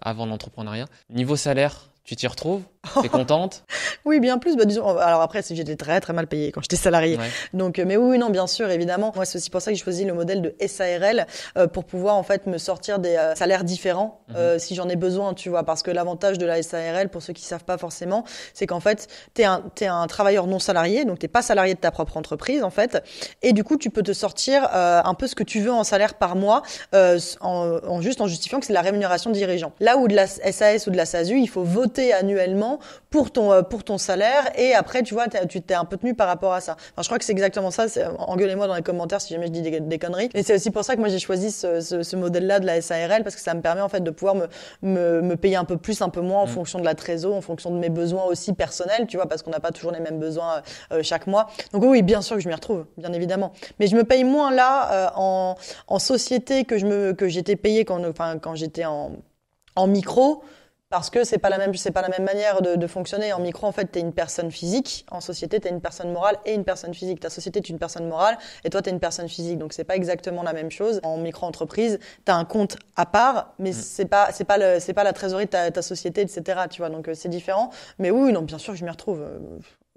S3: avant l'entrepreneuriat, niveau salaire, tu t'y retrouves? T'es contente?
S1: Oui, bien plus. Bah, disons, alors après, j'étais très, très mal payée quand j'étais salariée.
S3: Ouais.
S1: Donc, mais oui, non, bien sûr, évidemment. Moi, c'est aussi pour ça que j'ai choisi le modèle de SARL, pour pouvoir, en fait, me sortir des salaires différents, si j'en ai besoin, tu vois. Parce que l'avantage de la SARL, pour ceux qui savent pas forcément, c'est qu'en fait, t'es un travailleur non salarié, donc t'es pas salarié de ta propre entreprise, en fait. Et du coup, tu peux te sortir, un peu ce que tu veux en salaire par mois, en justifiant que c'est la rémunération de dirigeant. Là où de la SAS ou de la SASU, il faut voter annuellement pour ton salaire et après tu vois tu t'es un peu tenu par rapport à ça. Enfin, je crois que c'est exactement ça, engueulez-moi dans les commentaires si jamais je dis des conneries, mais c'est aussi pour ça que moi j'ai choisi ce modèle-là de la SARL parce que ça me permet en fait de pouvoir me payer un peu plus, un peu moins en fonction de la trésor, en fonction de mes besoins aussi personnels, tu vois, parce qu'on n'a pas toujours les mêmes besoins chaque mois. Donc oui, bien sûr que je m'y retrouve, bien évidemment. Mais je me paye moins là en société que j'étais payée quand j'étais en micro. Parce que c'est pas la même manière de fonctionner. En micro, en fait, t'es une personne physique. En société, t'es une personne morale et une personne physique. Ta société est une personne morale et toi, t'es une personne physique. Donc, c'est pas exactement la même chose. En micro-entreprise, t'as un compte à part, mais c'est pas la trésorerie de ta société, etc. Tu vois. Donc, c'est différent. Mais oui, non, bien sûr que je m'y retrouve.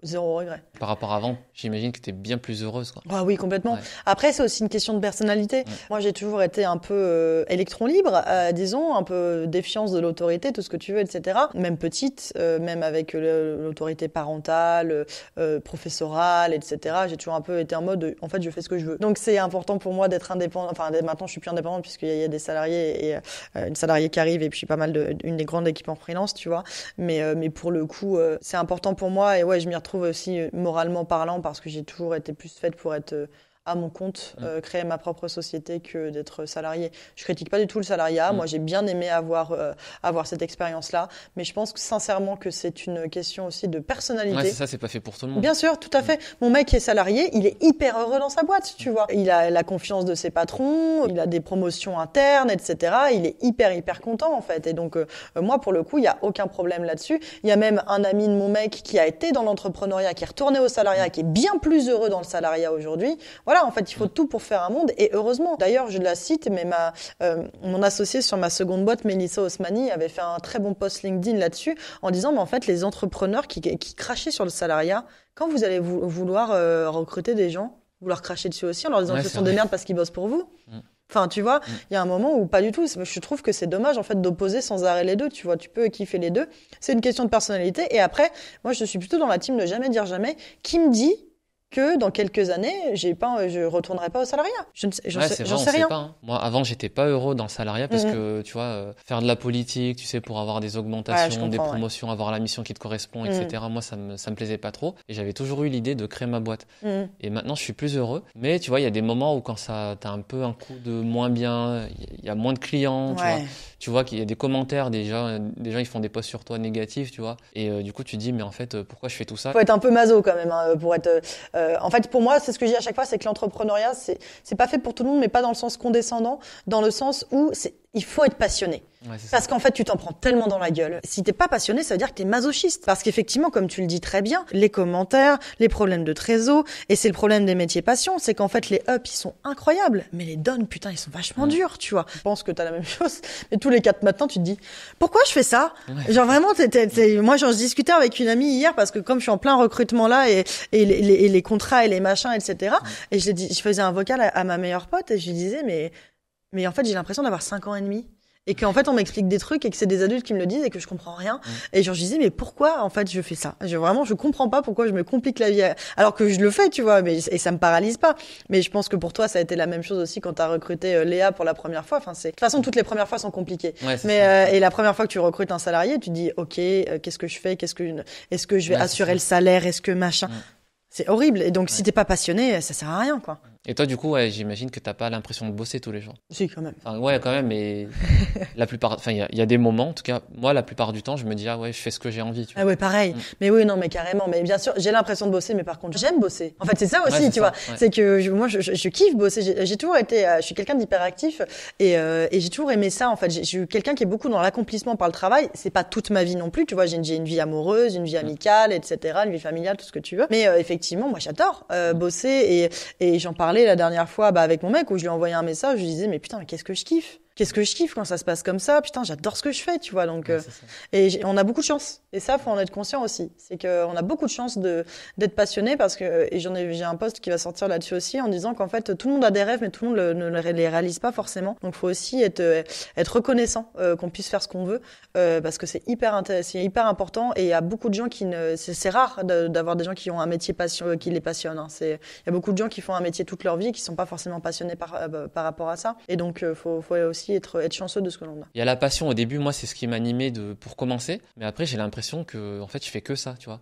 S1: Zéro regret.
S3: Par rapport à avant, j'imagine que tu es bien plus heureuse, quoi.
S1: Ah oui, complètement. Ouais. Après, c'est aussi une question de personnalité. Ouais. Moi, j'ai toujours été un peu électron libre, disons, un peu défiance de l'autorité, tout ce que tu veux, etc. Même petite, même avec l'autorité parentale, professorale, etc. J'ai toujours un peu été en mode, en fait, je fais ce que je veux. Donc, c'est important pour moi d'être indépendante. Enfin, maintenant, je suis plus indépendante puisqu'il y a des salariés et une salariée qui arrive et puis pas mal une des grandes équipes en freelance, tu vois. Mais pour le coup, c'est important pour moi et ouais, je m'y retrouve aussi moralement parlant parce que j'ai toujours été plus faite pour être à mon compte, créer ma propre société que d'être salarié. Je critique pas du tout le salariat. Moi, j'ai bien aimé avoir cette expérience-là. Mais je pense que, sincèrement que c'est une question aussi de personnalité.
S3: Ouais, c'est ça, c'est pas fait pour tout le monde.
S1: Bien sûr, tout à fait. Mon mec qui est salarié, il est hyper heureux dans sa boîte, tu vois. Il a la confiance de ses patrons, il a des promotions internes, etc. Il est hyper content, en fait. Et donc, moi, pour le coup, il y a aucun problème là-dessus. Il y a même un ami de mon mec qui a été dans l'entrepreneuriat, qui est retourné au salariat, qui est bien plus heureux dans le salariat aujourd'hui. Voilà, en fait, il faut tout pour faire un monde, et heureusement. D'ailleurs, je la cite, mais mon associé sur ma seconde boîte, Mélissa Osmani, avait fait un très bon post LinkedIn là-dessus, en disant, mais en fait, les entrepreneurs qui crachaient sur le salariat, quand vous allez vouloir recruter des gens, vous leur crachez dessus aussi en leur disant que ce sont des merdes parce qu'ils bossent pour vous. Enfin, tu vois, il y a un moment où pas du tout. Je trouve que c'est dommage, en fait, d'opposer sans arrêt les deux. Tu vois, tu peux kiffer les deux. C'est une question de personnalité. Et après, moi, je suis plutôt dans la team de jamais dire jamais. Qui me dit que dans quelques années, je retournerai pas au salariat? J'en sais rien.
S3: Pas, hein. Moi, avant, j'étais pas heureux dans le salariat parce que, tu vois, faire de la politique, tu sais, pour avoir des augmentations, des promotions, avoir la mission qui te correspond, etc. Moi, ça me plaisait pas trop. Et j'avais toujours eu l'idée de créer ma boîte. Et maintenant, je suis plus heureux. Mais tu vois, il y a des moments où quand t'as un peu un coup de moins bien, il y a moins de clients, tu vois qu'il y a des commentaires, des gens, ils font des posts sur toi négatifs, tu vois. Et du coup, tu te dis, mais en fait, pourquoi je fais tout ça?
S1: Faut être un peu maso quand même, hein, pour être. En fait, pour moi, c'est ce que je dis à chaque fois, c'est que l'entrepreneuriat, c'est pas fait pour tout le monde, mais pas dans le sens condescendant, dans le sens où il faut être passionné.
S3: Ouais,
S1: parce qu'en fait, tu t'en prends tellement dans la gueule. Si t'es pas passionné, ça veut dire que t'es masochiste. Parce qu'effectivement, comme tu le dis très bien, les commentaires, les problèmes de trésor, et c'est le problème des métiers passion, c'est qu'en fait, les ups, ils sont incroyables. Mais les downs, putain, ils sont vachement durs, tu vois. Je pense que t'as la même chose. Mais tous les 4 matins, tu te dis, pourquoi je fais ça? Genre vraiment, moi, j'en discutais avec une amie hier parce que comme je suis en plein recrutement là et les contrats et les machins, etc. Et je faisais un vocal à ma meilleure pote et je lui disais, mais en fait, j'ai l'impression d'avoir 5 ans et demi. Et qu'en fait, on m'explique des trucs et que c'est des adultes qui me le disent et que je comprends rien. Et genre, je disais, mais pourquoi, en fait, je fais ça? Je comprends pas pourquoi je me complique la vie. Alors que je le fais, tu vois, et ça me paralyse pas. Mais je pense que pour toi, ça a été la même chose aussi quand t'as recruté Léa pour la première fois. Enfin, de toute façon, toutes les premières fois sont compliquées. Et la première fois que tu recrutes un salarié, tu dis, OK, qu'est-ce que je fais? Est-ce que je vais assurer le salaire? Est-ce que machin? C'est horrible. Et donc, si t'es pas passionné, ça sert à rien, quoi.
S3: Et toi, du coup, j'imagine que t'as pas l'impression de bosser tous les jours.
S1: Si, quand même.
S3: Enfin, ouais, quand même, mais la plupart, il y a des moments, en tout cas, moi, la plupart du temps, je me dis, je fais ce que j'ai envie, tu vois.
S1: Ah ouais, pareil. Mais oui, non, mais carrément. Mais bien sûr, j'ai l'impression de bosser, mais par contre, j'aime bosser. En fait, c'est ça aussi, tu vois. Ouais. C'est que moi, je kiffe bosser. J'ai toujours été, je suis quelqu'un d'hyperactif et j'ai toujours aimé ça, en fait. Je suis quelqu'un qui est beaucoup dans l'accomplissement par le travail. C'est pas toute ma vie non plus, tu vois. J'ai une vie amoureuse, une vie amicale, etc., une vie familiale, tout ce que tu veux. Mais effectivement, moi, j'adore bosser et j'en parlais la dernière fois avec mon mec où je lui ai envoyé un message, je lui disais mais putain, mais qu'est-ce que je kiffe quand ça se passe comme ça, putain, j'adore ce que je fais, tu vois. Donc et on a beaucoup de chance, et ça faut en être conscient aussi, c'est que on a beaucoup de chance d'être passionné, parce que j'ai un post qui va sortir là-dessus aussi en disant qu'en fait tout le monde a des rêves mais tout le monde ne les réalise pas forcément. Donc faut aussi être reconnaissant qu'on puisse faire ce qu'on veut, parce que c'est hyper important, et il y a beaucoup de gens c'est rare d'avoir des gens qui ont un métier qui les passionne, hein. Il y a beaucoup de gens qui font un métier toute leur vie qui sont pas forcément passionnés par rapport à ça, et donc faut aussi être chanceux de ce que l'on a.
S3: Il y a la passion au début, moi c'est ce qui m'animait pour commencer, mais après j'ai l'impression que en fait je fais que ça, tu vois.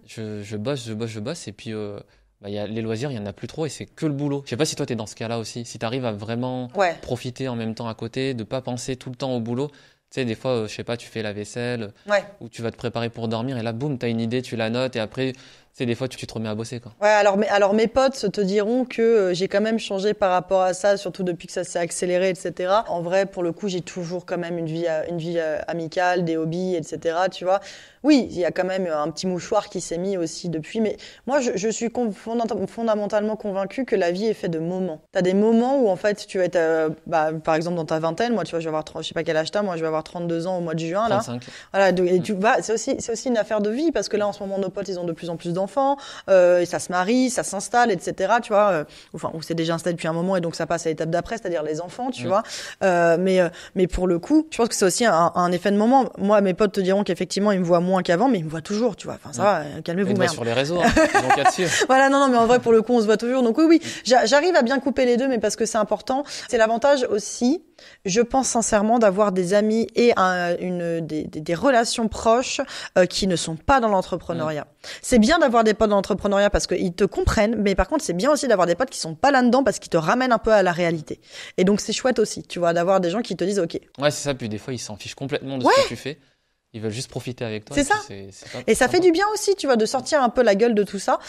S3: Je bosse, et puis y a les loisirs, il y en a plus trop, et c'est que le boulot. Je sais pas si toi t'es dans ce cas-là aussi, si t'arrives à vraiment profiter en même temps à côté, de pas penser tout le temps au boulot. Tu sais, des fois, je sais pas, tu fais la vaisselle, ou tu vas te préparer pour dormir, et là, boum, t'as une idée, tu la notes, et après, tu sais, des fois, tu te remets à bosser, quoi.
S1: Ouais, alors mes potes te diront que j'ai quand même changé par rapport à ça, surtout depuis que ça s'est accéléré, etc. En vrai, pour le coup, j'ai toujours quand même une vie amicale, des hobbies, etc. Tu vois. Oui, il y a quand même un petit mouchoir qui s'est mis aussi depuis, mais moi, je suis fondamentalement convaincue que la vie est faite de moments. T'as des moments où, en fait, tu vas être, par exemple, dans ta vingtaine, moi, tu vois, je vais avoir, je sais pas quel âge t'as, moi, je vais avoir 32 ans au mois de juin,
S3: 35.
S1: Là. Voilà, et c'est aussi une affaire de vie, parce que là, en ce moment, nos potes, ils ont de plus en plus d'enfants, et ça se marie, ça s'installe, etc., tu vois, ou c'est déjà installé depuis un moment, et donc ça passe à l'étape d'après, c'est-à-dire les enfants, tu vois. Mais pour le coup, je pense que c'est aussi un effet de moment. Moi, mes potes te diront qu'effectivement, ils me voient moins qu'avant, mais ils me voient toujours, tu vois. Enfin, ça va, calmez-vous, merde.
S3: Sur les réseaux, hein. Donc là-dessus.
S1: Voilà, non, mais en vrai, pour le coup, on se voit toujours. Donc oui, j'arrive à bien couper les deux, mais parce que c'est important. C'est l'avantage aussi, je pense sincèrement, d'avoir des amis et des relations proches qui ne sont pas dans l'entrepreneuriat. C'est bien d'avoir des potes dans l'entrepreneuriat parce qu'ils te comprennent, mais par contre, c'est bien aussi d'avoir des potes qui sont pas là-dedans parce qu'ils te ramènent un peu à la réalité. Et donc, c'est chouette aussi, tu vois, d'avoir des gens qui te disent, OK.
S3: Ouais, c'est ça. Puis des fois, ils s'en fichent complètement de ce que tu fais. Ils veulent juste profiter avec toi.
S1: C'est ça. Et ça fait du bien aussi, tu vois, de sortir un peu la gueule de tout ça.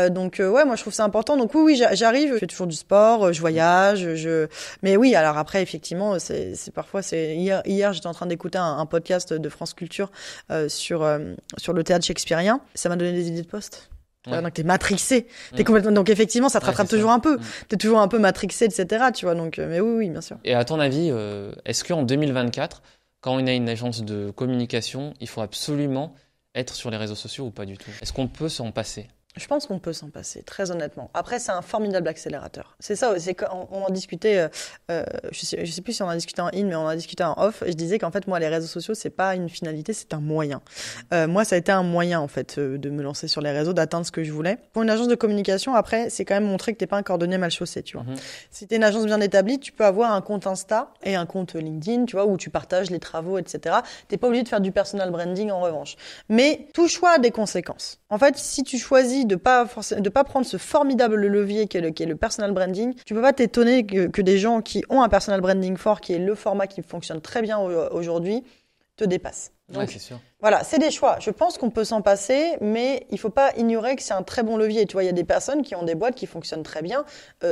S1: Donc, moi, je trouve ça important. Donc, oui, j'arrive, je fais toujours du sport, je voyage, mais oui, alors après, effectivement, c'est parfois, hier, j'étais en train d'écouter un podcast de France Culture, sur le théâtre shakespearien. Ça m'a donné des idées de poste. Ouais. Donc, t'es matrixé. T'es complètement, donc, effectivement, ça te rattrape toujours un peu. T'es toujours un peu matrixé, etc., tu vois. Donc, mais oui, bien sûr.
S3: Et à ton avis, est-ce qu'en 2024, quand on a une agence de communication, il faut absolument être sur les réseaux sociaux ou pas du tout? Est-ce qu'on peut s'en passer?
S1: Je pense qu'on peut s'en passer, très honnêtement. Après, c'est un formidable accélérateur. C'est ça, c'est qu'on en discutait, je sais plus si on en a discuté en in, mais on en a discuté en off. Je disais qu'en fait, moi, les réseaux sociaux, c'est pas une finalité, c'est un moyen. Moi, ça a été un moyen, en fait, de me lancer sur les réseaux, d'atteindre ce que je voulais. Pour une agence de communication, après, c'est quand même montrer que t'es pas un cordonnier mal chaussé, tu vois. Si t'es une agence bien établie, tu peux avoir un compte Insta et un compte LinkedIn, tu vois, où tu partages les travaux, etc. T'es pas obligé de faire du personal branding, en revanche. Mais tout choix a des conséquences. En fait, si tu choisis de pas prendre ce formidable levier qui est le personal branding, tu peux pas t'étonner que des gens qui ont un personal branding fort, qui est le format qui fonctionne très bien aujourd'hui, te dépassent. Donc,
S3: ouais, c'est sûr.
S1: Voilà, c'est des choix. Je pense qu'on peut s'en passer, mais il faut pas ignorer que c'est un très bon levier. Tu vois, il y a des personnes qui ont des boîtes qui fonctionnent très bien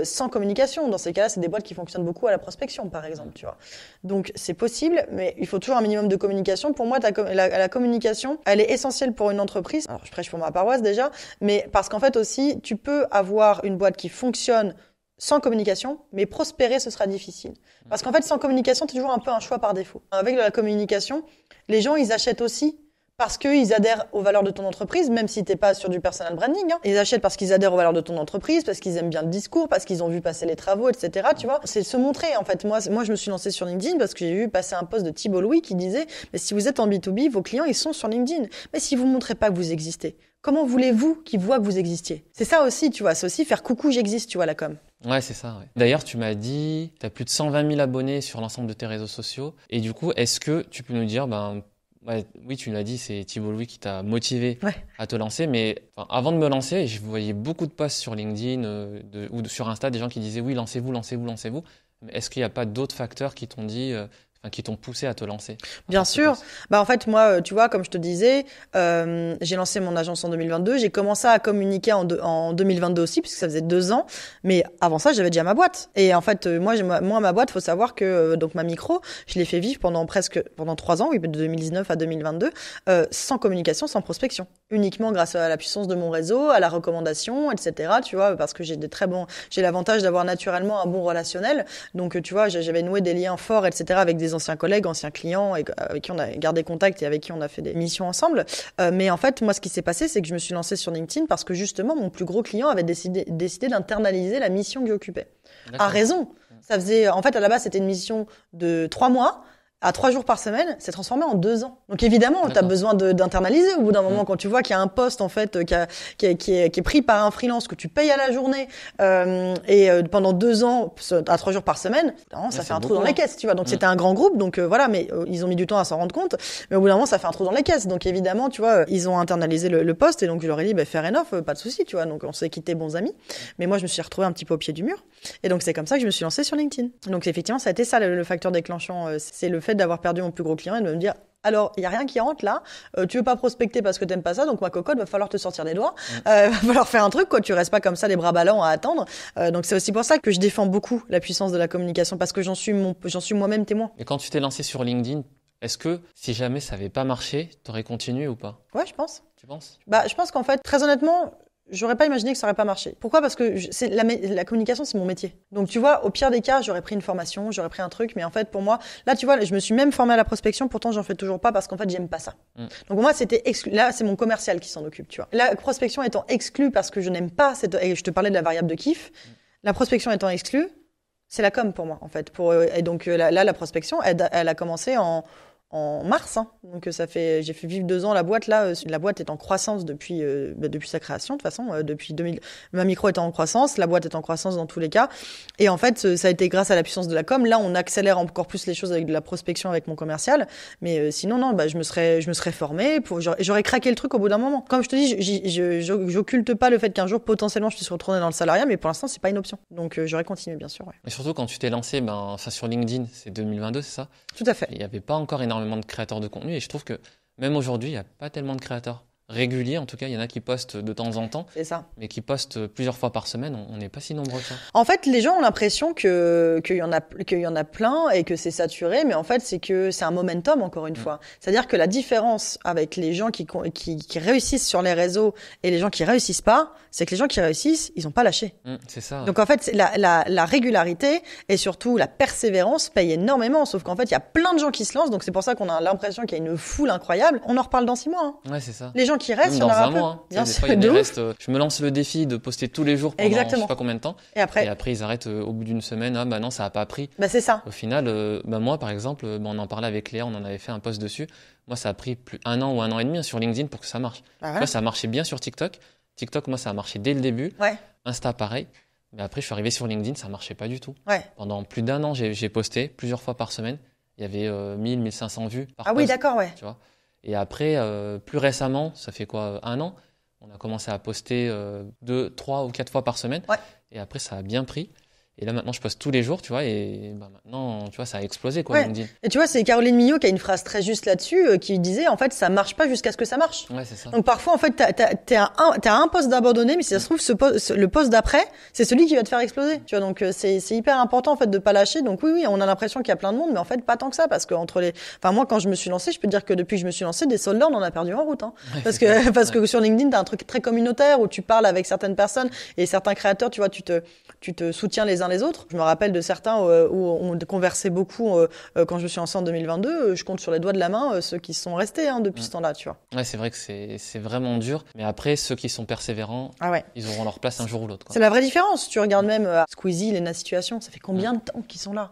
S1: sans communication. Dans ces cas-là, c'est des boîtes qui fonctionnent beaucoup à la prospection, par exemple. Tu vois. Donc c'est possible, mais il faut toujours un minimum de communication. Pour moi, la communication, elle est essentielle pour une entreprise. Alors, je prêche pour ma paroisse déjà, mais parce qu'en fait aussi, tu peux avoir une boîte qui fonctionne sans communication, mais prospérer, ce sera difficile. Parce qu'en fait, sans communication, c'est toujours un peu un choix par défaut. Avec de la communication, les gens, ils achètent aussi parce qu'ils adhèrent aux valeurs de ton entreprise, même si t'es pas sur du personal branding. Hein. Ils achètent parce qu'ils adhèrent aux valeurs de ton entreprise, parce qu'ils aiment bien le discours, parce qu'ils ont vu passer les travaux, etc. Tu vois, c'est se montrer. En fait, moi, je me suis lancée sur LinkedIn parce que j'ai vu passer un post de Thibault Louis qui disait « Mais si vous êtes en B2B, vos clients, ils sont sur LinkedIn. Mais si vous montrez pas que vous existez, comment voulez-vous qu'ils voient que vous existiez ?» C'est ça aussi, tu vois. C'est aussi faire coucou, j'existe, tu vois, la com.
S3: Ouais, c'est ça. Ouais. D'ailleurs, tu m'as dit, tu as plus de 120 000 abonnés sur l'ensemble de tes réseaux sociaux. Et du coup, est-ce que tu peux nous dire, ouais, oui, tu l'as dit, c'est Thibault Louis qui t'a motivé à te lancer. Mais avant de me lancer, je voyais beaucoup de posts sur LinkedIn ou sur Insta, des gens qui disaient oui, lancez-vous. Mais est-ce qu'il n'y a pas d'autres facteurs qui t'ont dit, qui t'ont poussé à te lancer?
S1: Bien sûr. En fait, moi, tu vois, comme je te disais, j'ai lancé mon agence en 2022. J'ai commencé à communiquer en 2022 aussi, puisque ça faisait 2 ans. Mais avant ça, j'avais déjà ma boîte. Et en fait, moi, ma boîte, faut savoir que donc ma micro, je l'ai fait vivre pendant 3 ans, oui, de 2019 à 2022, sans communication, sans prospection, uniquement grâce à la puissance de mon réseau, à la recommandation, etc. Tu vois, parce que j'ai l'avantage d'avoir naturellement un bon relationnel. Donc, tu vois, j'avais noué des liens forts, etc. avec des anciens collègues, anciens clients avec qui on a gardé contact et avec qui on a fait des missions ensemble. Mais en fait, moi, ce qui s'est passé, c'est que je me suis lancée sur LinkedIn parce que justement, mon plus gros client avait décidé d'internaliser la mission que j'occupais. À raison. Ça faisait, en fait, à la base, c'était une mission de 3 mois. À 3 jours par semaine, c'est transformé en 2 ans. Donc évidemment, tu as besoin d'internaliser au bout d'un moment quand tu vois qu'il y a un poste en fait qui est pris par un freelance que tu payes à la journée et pendant 2 ans à 3 jours par semaine, ça fait un trou dans les caisses, tu vois. Donc c'était un grand groupe, donc voilà, mais ils ont mis du temps à s'en rendre compte. Mais au bout d'un moment, ça fait un trou dans les caisses. Donc évidemment, tu vois, ils ont internalisé le poste et donc je leur ai dit, fair enough, pas de souci, tu vois. Donc on s'est quitté bons amis. Mais moi, je me suis retrouvée un petit peu au pied du mur. Et donc c'est comme ça que je me suis lancée sur LinkedIn. Donc effectivement, ça a été ça le facteur déclenchant, c'est le fait d'avoir perdu mon plus gros client et de me dire alors il y a rien qui rentre là, tu veux pas prospecter parce que t'aimes pas ça, donc ma cocotte va falloir te sortir des doigts, va falloir faire un truc quoi, tu restes pas comme ça les bras ballants à attendre. Donc c'est aussi pour ça que je défends beaucoup la puissance de la communication parce que j'en suis moi-même témoin.
S3: Et quand tu t'es lancé sur LinkedIn, est-ce que si jamais ça avait pas marché, t'aurais continué ou pas?
S1: Ouais, je pense.
S3: Tu penses?
S1: Je pense qu'en fait très honnêtement, j'aurais pas imaginé que ça aurait pas marché. Pourquoi? Parce que la communication, c'est mon métier. Donc, tu vois, au pire des cas, j'aurais pris une formation, j'aurais pris un truc, mais en fait, pour moi, là, tu vois, je me suis même formée à la prospection, pourtant, j'en fais toujours pas parce qu'en fait, j'aime pas ça. Donc, pour moi, c'était exclu. Là, c'est mon commercial qui s'en occupe, tu vois. La prospection étant exclue parce que je n'aime pas et je te parlais de la variable de kiff. La prospection étant exclue, c'est la com pour moi, en fait. Et donc, là, la prospection, elle a commencé en en mars. Hein. Donc j'ai fait vivre 2 ans la boîte. Là, la boîte est en croissance depuis sa création. De toute façon, depuis 2000, ma micro est en croissance, la boîte est en croissance dans tous les cas. Et en fait, ça a été grâce à la puissance de la com. Là, on accélère encore plus les choses avec de la prospection avec mon commercial. Mais sinon, non, je me serais formée. J'aurais craqué le truc au bout d'un moment. Comme je te dis, j'occulte pas le fait qu'un jour, potentiellement, je puisse retourner dans le salariat, mais pour l'instant, c'est pas une option. Donc, j'aurais continué, bien sûr. Ouais.
S3: Et surtout, quand tu t'es lancé, sur LinkedIn, c'est 2022, c'est ça?
S1: Tout à fait.
S3: Il n'y avait pas encore énormément de créateurs de contenu et je trouve que même aujourd'hui, il n'y a pas tellement de créateurs réguliers. En tout cas, il y en a qui postent de temps en temps.
S1: C'est ça.
S3: Mais qui postent plusieurs fois par semaine. On n'est pas si nombreux que ça.
S1: En fait, les gens ont l'impression qu'il y en a plein et que c'est saturé, mais en fait, c'est que c'est un momentum, encore une fois. C'est-à-dire que la différence avec les gens qui réussissent sur les réseaux et les gens qui réussissent pas, c'est que les gens qui réussissent, ils ont pas lâché.
S3: C'est ça.
S1: Donc en fait, la régularité et surtout la persévérance paye énormément. Sauf qu'en fait, il y a plein de gens qui se lancent, donc c'est pour ça qu'on a l'impression qu'il y a une foule incroyable. On en reparle dans 6 mois. Hein.
S3: Ouais, c'est ça.
S1: Les gens qui restent, il y en
S3: dans
S1: aura
S3: un mois. Hein.
S1: Bien
S3: sûr. Je me lance le défi de poster tous les jours pendant je sais pas combien de temps.
S1: Et après,
S3: ils arrêtent au bout d'une semaine. Ah non, ça a pas pris.
S1: C'est ça.
S3: Au final, moi par exemple, on en parlait avec Léa, on en avait fait un post dessus. Moi, ça a pris plus 1 an ou 1 an et demi sur LinkedIn pour que ça marche. Moi, ça a marché bien sur TikTok. TikTok, moi, ça a marché dès le début.
S1: Ouais.
S3: Insta, pareil. Mais après, je suis arrivé sur LinkedIn, ça marchait pas du tout.
S1: Ouais.
S3: Pendant plus d'1 an, j'ai posté plusieurs fois par semaine. Il y avait 1000, 1500 vues par post.
S1: Oui, d'accord, ouais.
S3: Tu vois. Et après, plus récemment, ça fait quoi, 1 an, on a commencé à poster 2, 3 ou 4 fois par semaine.
S1: Ouais.
S3: Et après, ça a bien pris. Et là, maintenant, je poste tous les jours, tu vois, et maintenant, tu vois, ça a explosé, quoi, LinkedIn.
S1: Et tu vois, c'est Caroline Mignot qui a une phrase très juste là-dessus, qui disait, en fait, ça marche pas jusqu'à ce que ça marche.
S3: Ouais, c'est ça.
S1: Donc, parfois, en fait, t'es à un poste d'abandonner, mais si ça se trouve, le poste d'après, c'est celui qui va te faire exploser. Tu vois, donc, c'est hyper important, en fait, de pas lâcher. Donc, oui, on a l'impression qu'il y a plein de monde, mais en fait, pas tant que ça, parce que moi, quand je me suis lancée, je peux te dire que depuis que je me suis lancée, des soldats, on en a perdu en route, hein.
S3: Ouais,
S1: parce que sur LinkedIn, t'as un truc très communautaire où tu parles avec certaines personnes et certains créateurs, tu vois, tu te soutiens les uns les autres. Je me rappelle de certains où on conversait beaucoup quand je me suis lancée en 2022. Je compte sur les doigts de la main ceux qui sont restés depuis ce temps-là, tu vois.
S3: Ouais, c'est vrai que c'est vraiment dur. Mais après, ceux qui sont persévérants, ils auront leur place un jour ou l'autre.
S1: C'est la vraie différence. Tu regardes même Squeezie, Lena Situation, ça fait combien de temps qu'ils sont là?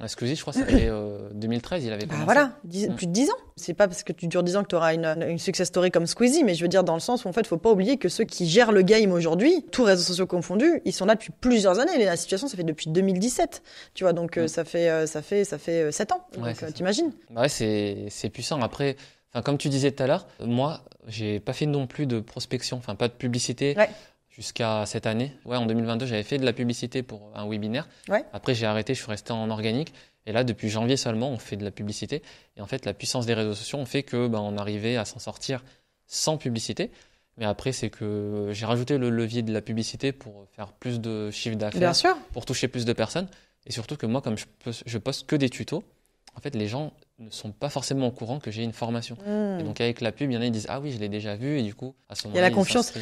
S3: Squeezie, je crois, ça fait 2013, il avait commencé.
S1: Voilà, plus de 10 ans. C'est pas parce que tu dures 10 ans que tu auras une success story comme Squeezie, mais je veux dire dans le sens où en fait, faut pas oublier que ceux qui gèrent le game aujourd'hui, tous réseaux sociaux confondus, ils sont là depuis plusieurs années. La situation, ça fait depuis 2017. Tu vois, donc ça fait 7 ans.
S3: Ouais,
S1: donc t'imagines?
S3: Ouais, c'est puissant. Après, comme tu disais tout à l'heure, moi, j'ai pas fait non plus de prospection, pas de publicité.
S1: Ouais.
S3: Jusqu'à cette année. Ouais, en 2022, j'avais fait de la publicité pour un webinaire.
S1: Ouais.
S3: Après, j'ai arrêté, je suis resté en organique. Et là, depuis janvier seulement, on fait de la publicité. Et en fait, la puissance des réseaux sociaux, on fait que on arrivait à s'en sortir sans publicité. Mais après, c'est que j'ai rajouté le levier de la publicité pour faire plus de chiffre d'affaires.
S1: Bien sûr.
S3: Pour toucher plus de personnes. Et surtout que moi, comme je poste que des tutos, en fait, les gens ne sont pas forcément au courant que j'ai une formation. Et donc, avec la pub, il y en a qui disent « Ah oui, je l'ai déjà vu », et du coup, à ce moment-là,
S1: il y a la confiance.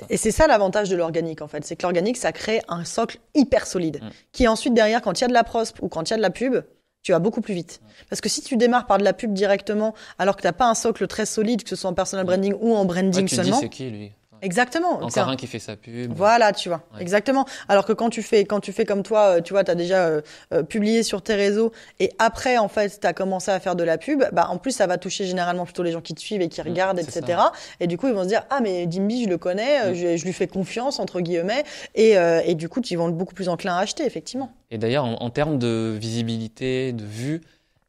S1: Et c'est ça l'avantage de l'organique, en fait. C'est que l'organique, ça crée un socle hyper solide, qui ensuite, derrière, quand il y a de la prospe ou quand il y a de la pub, tu vas beaucoup plus vite. Parce que si tu démarres par de la pub directement, alors que tu n'as pas un socle très solide, que ce soit en personal branding ou en branding seulement...
S3: Tu te dis, c'est qui, lui ?
S1: Exactement.
S3: Encore un qui fait sa pub.
S1: Voilà, tu vois. Ouais. Exactement. Alors que quand tu fais comme toi, tu vois, t'as déjà publié sur tes réseaux et après, en fait, t'as commencé à faire de la pub, en plus, ça va toucher généralement plutôt les gens qui te suivent et qui regardent, etc. Ça. Et du coup, ils vont se dire, ah, mais Dimby, je le connais, je lui fais confiance, entre guillemets. Et du coup, ils vont être beaucoup plus enclins à acheter, effectivement.
S3: Et d'ailleurs, en termes de visibilité, de vues,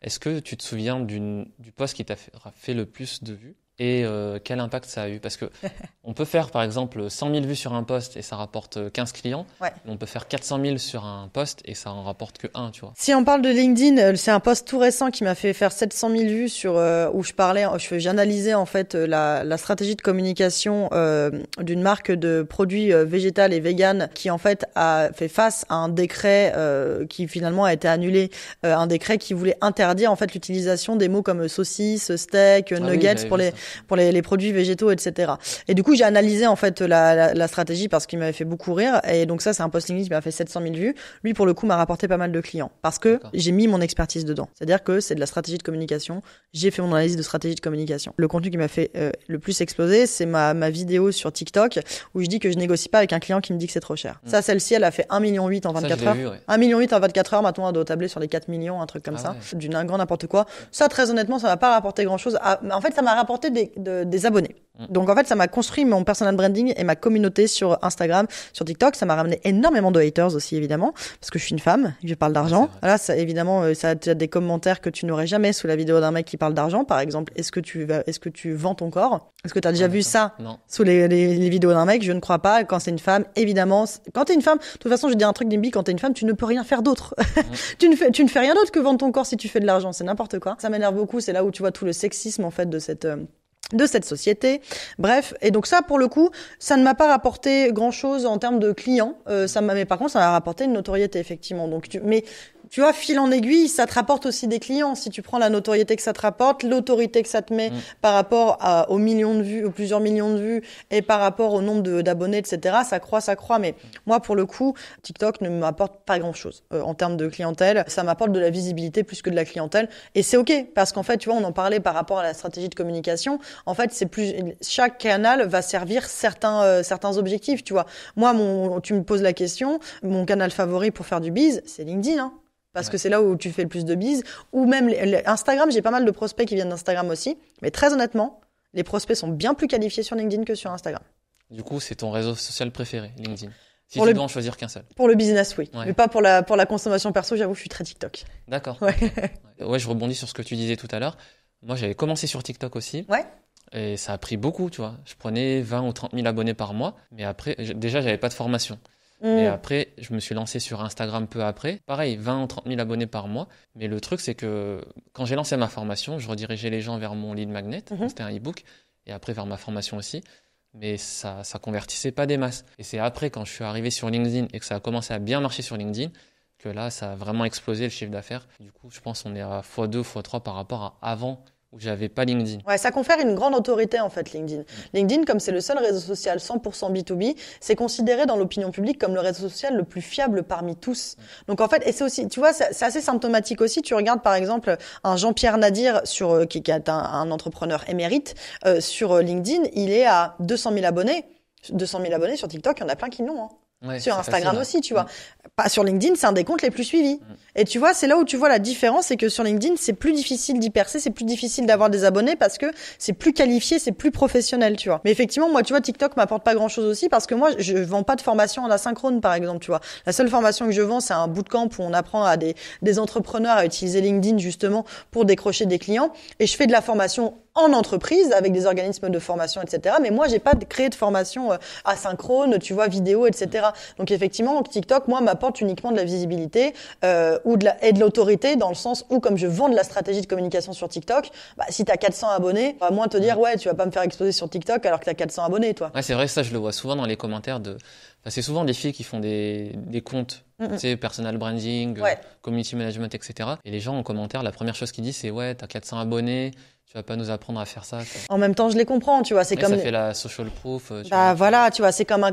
S3: est-ce que tu te souviens du post qui t'a fait le plus de vues ? Et quel impact ça a eu? Parce que on peut faire, par exemple, 100 000 vues sur un post et ça rapporte 15 clients. Ouais. On peut faire 400 000 sur un post et ça en rapporte que 1, tu vois.
S1: Si on parle de LinkedIn, c'est un post tout récent qui m'a fait faire 700 000 vues sur où j'analysais en fait la stratégie de communication d'une marque de produits végétal et vegan qui en fait a fait face à un décret qui finalement a été annulé, un décret qui voulait interdire en fait l'utilisation des mots comme saucisse, steak, nuggets pour les produits végétaux, etc. Et du coup, j'ai analysé en fait la stratégie parce qu'il m'avait fait beaucoup rire. Et donc ça, c'est un post LinkedIn qui m'a fait 700 000 vues. Lui, pour le coup, m'a rapporté pas mal de clients parce que j'ai mis mon expertise dedans. C'est-à-dire que c'est de la stratégie de communication. J'ai fait mon analyse de stratégie de communication. Le contenu qui m'a fait le plus exploser, c'est ma vidéo sur TikTok où je dis que je négocie pas avec un client qui me dit que c'est trop cher. Ça, celle-ci, elle a fait 1,8 million en 24 heures. 1,8 million en 24 heures. Maintenant, elle doit tabler sur les 4 millions, un truc comme ça. Ouais. D'un grand n'importe quoi. Ça, très honnêtement, ça m'a pas rapporté grand-chose. En fait, ça m'a rapporté des abonnés. Donc, en fait, ça m'a construit mon personal branding et ma communauté sur Instagram, sur TikTok. Ça m'a ramené énormément de haters aussi, évidemment, parce que je suis une femme, je parle d'argent. Là, ça, évidemment, ça a des commentaires que tu n'aurais jamais sous la vidéo d'un mec qui parle d'argent. Par exemple, est-ce que tu vends ton corps? Est-ce que tu as déjà vu ça sous les vidéos d'un mec? Je ne crois pas. Quand c'est une femme, évidemment, quand t'es une femme, de toute façon, je dis un truc d'Imbi, quand t'es une femme, tu ne peux rien faire d'autre. Tu ne fais rien d'autre que vendre ton corps si tu fais de l'argent. C'est n'importe quoi. Ça m'énerve beaucoup. C'est là où tu vois tout le sexisme, en fait, de cette société. Bref. Et donc ça, pour le coup, ça ne m'a pas rapporté grand chose en termes de clients. Mais par contre, ça m'a rapporté une notoriété, effectivement. Donc, tu vois, fil en aiguille, ça te rapporte aussi des clients. Si tu prends la notoriété que ça te rapporte, l'autorité que ça te met par rapport aux millions de vues, aux plusieurs millions de vues, et par rapport au nombre d'abonnés, etc., ça croît. Mais moi, pour le coup, TikTok ne m'apporte pas grand-chose en termes de clientèle. Ça m'apporte de la visibilité plus que de la clientèle. Et c'est OK, parce qu'en fait, tu vois, on en parlait par rapport à la stratégie de communication. En fait, chaque canal va servir certains objectifs, tu vois. Moi, tu me poses la question, mon canal favori pour faire du biz, c'est LinkedIn, hein. Parce que c'est là où tu fais le plus de bises. Ou même Instagram, j'ai pas mal de prospects qui viennent d'Instagram aussi. Mais très honnêtement, les prospects sont bien plus qualifiés sur LinkedIn que sur Instagram.
S3: Du coup, c'est ton réseau social préféré, LinkedIn. Si tu dois en choisir qu'un seul.
S1: Pour le business, oui. Ouais. Mais pas pour la consommation perso, j'avoue, je suis très TikTok.
S3: D'accord.
S1: Ouais.
S3: Ouais, je rebondis sur ce que tu disais tout à l'heure. Moi, j'avais commencé sur TikTok aussi.
S1: Ouais.
S3: Et ça a pris beaucoup, tu vois. Je prenais 20 ou 30 000 abonnés par mois. Mais après, déjà, j'avais pas de formation. Et après, je me suis lancé sur Instagram peu après. Pareil, 20 ou 30 000 abonnés par mois. Mais le truc, c'est que quand j'ai lancé ma formation, je redirigeais les gens vers mon lead magnet. C'était un e-book. Et après, vers ma formation aussi. Mais ça convertissait pas des masses. Et c'est après, quand je suis arrivé sur LinkedIn et que ça a commencé à bien marcher sur LinkedIn, que là, ça a vraiment explosé le chiffre d'affaires. Du coup, je pense qu'on est à x2, x3 par rapport à avant, où j'avais pas LinkedIn.
S1: Ouais, ça confère une grande autorité, en fait, LinkedIn. LinkedIn, comme c'est le seul réseau social 100% B2B, c'est considéré dans l'opinion publique comme le réseau social le plus fiable parmi tous. Donc, en fait, et c'est aussi, tu vois, c'est assez symptomatique aussi. Tu regardes, par exemple, un Jean-Pierre Nadir qui est un entrepreneur émérite, sur LinkedIn, il est à 200 000 abonnés. 200 000 abonnés sur TikTok, il y en a plein qui l'ont, hein.
S3: Ouais,
S1: sur Instagram
S3: facile,
S1: aussi, tu vois. Pas sur LinkedIn, c'est un des comptes les plus suivis. Et tu vois, c'est là où tu vois la différence, c'est que sur LinkedIn, c'est plus difficile d'y percer, c'est plus difficile d'avoir des abonnés parce que c'est plus qualifié, c'est plus professionnel, tu vois. Mais effectivement, moi, tu vois, TikTok m'apporte pas grand-chose aussi parce que moi, je vends pas de formation en asynchrone, par exemple, tu vois. La seule formation que je vends, c'est un bootcamp où on apprend à des entrepreneurs à utiliser LinkedIn justement pour décrocher des clients. Et je fais de la formation en entreprise avec des organismes de formation, etc. Mais moi, j'ai pas créé de formation asynchrone, tu vois, vidéo, etc. Donc effectivement, TikTok, moi, m'apporte uniquement de la visibilité ou de l'autorité dans le sens où, comme je vends de la stratégie de communication sur TikTok, bah, si t'as 400 abonnés, on va moins te dire ouais, tu vas pas me faire exploser sur TikTok alors que t'as 400 abonnés, toi.
S3: Ouais, c'est vrai, ça, je le vois souvent dans les commentaires c'est souvent des filles qui font des comptes, tu sais, personal branding, community management, etc. Et les gens en commentaire, la première chose qu'ils disent, c'est ouais, t'as 400 abonnés. Tu vas pas nous apprendre à faire ça, quoi.
S1: En même temps, je les comprends, tu vois. C'est comme
S3: ça fait la social proof.
S1: Voilà, tu vois, c'est comme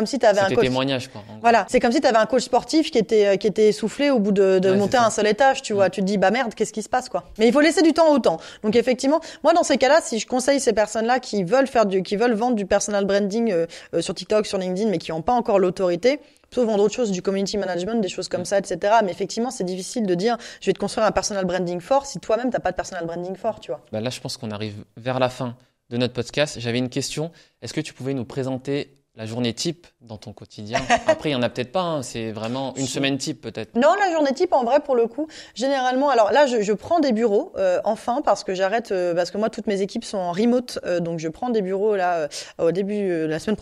S1: si t'avais un coach.
S3: Témoignage, quoi.
S1: Voilà, c'est comme si t'avais un coach sportif qui était essoufflé au bout de monter un seul étage, tu vois. Tu te dis bah merde, qu'est-ce qui se passe, quoi. Mais il faut laisser du temps au temps. Donc effectivement, moi dans ces cas-là, si je conseille ces personnes-là qui veulent vendre du personal branding sur TikTok, sur LinkedIn, mais qui n'ont pas encore l'autorité, plutôt vendre autre chose, du community management, des choses comme ça, etc. Mais effectivement, c'est difficile de dire, je vais te construire un personal branding fort si toi-même, t'as pas de personal branding fort, tu vois.
S3: Bah là, je pense qu'on arrive vers la fin de notre podcast. J'avais une question. Est-ce que tu pouvais nous présenter la journée type dans ton quotidien? Après, il y en a peut-être pas, hein. C'est vraiment une semaine type, peut-être.
S1: Non, la journée type, en vrai, pour le coup, généralement, alors là, je prends des bureaux, enfin, parce que j'arrête, parce que moi, toutes mes équipes sont en remote, donc je prends des bureaux, là, au début, la semaine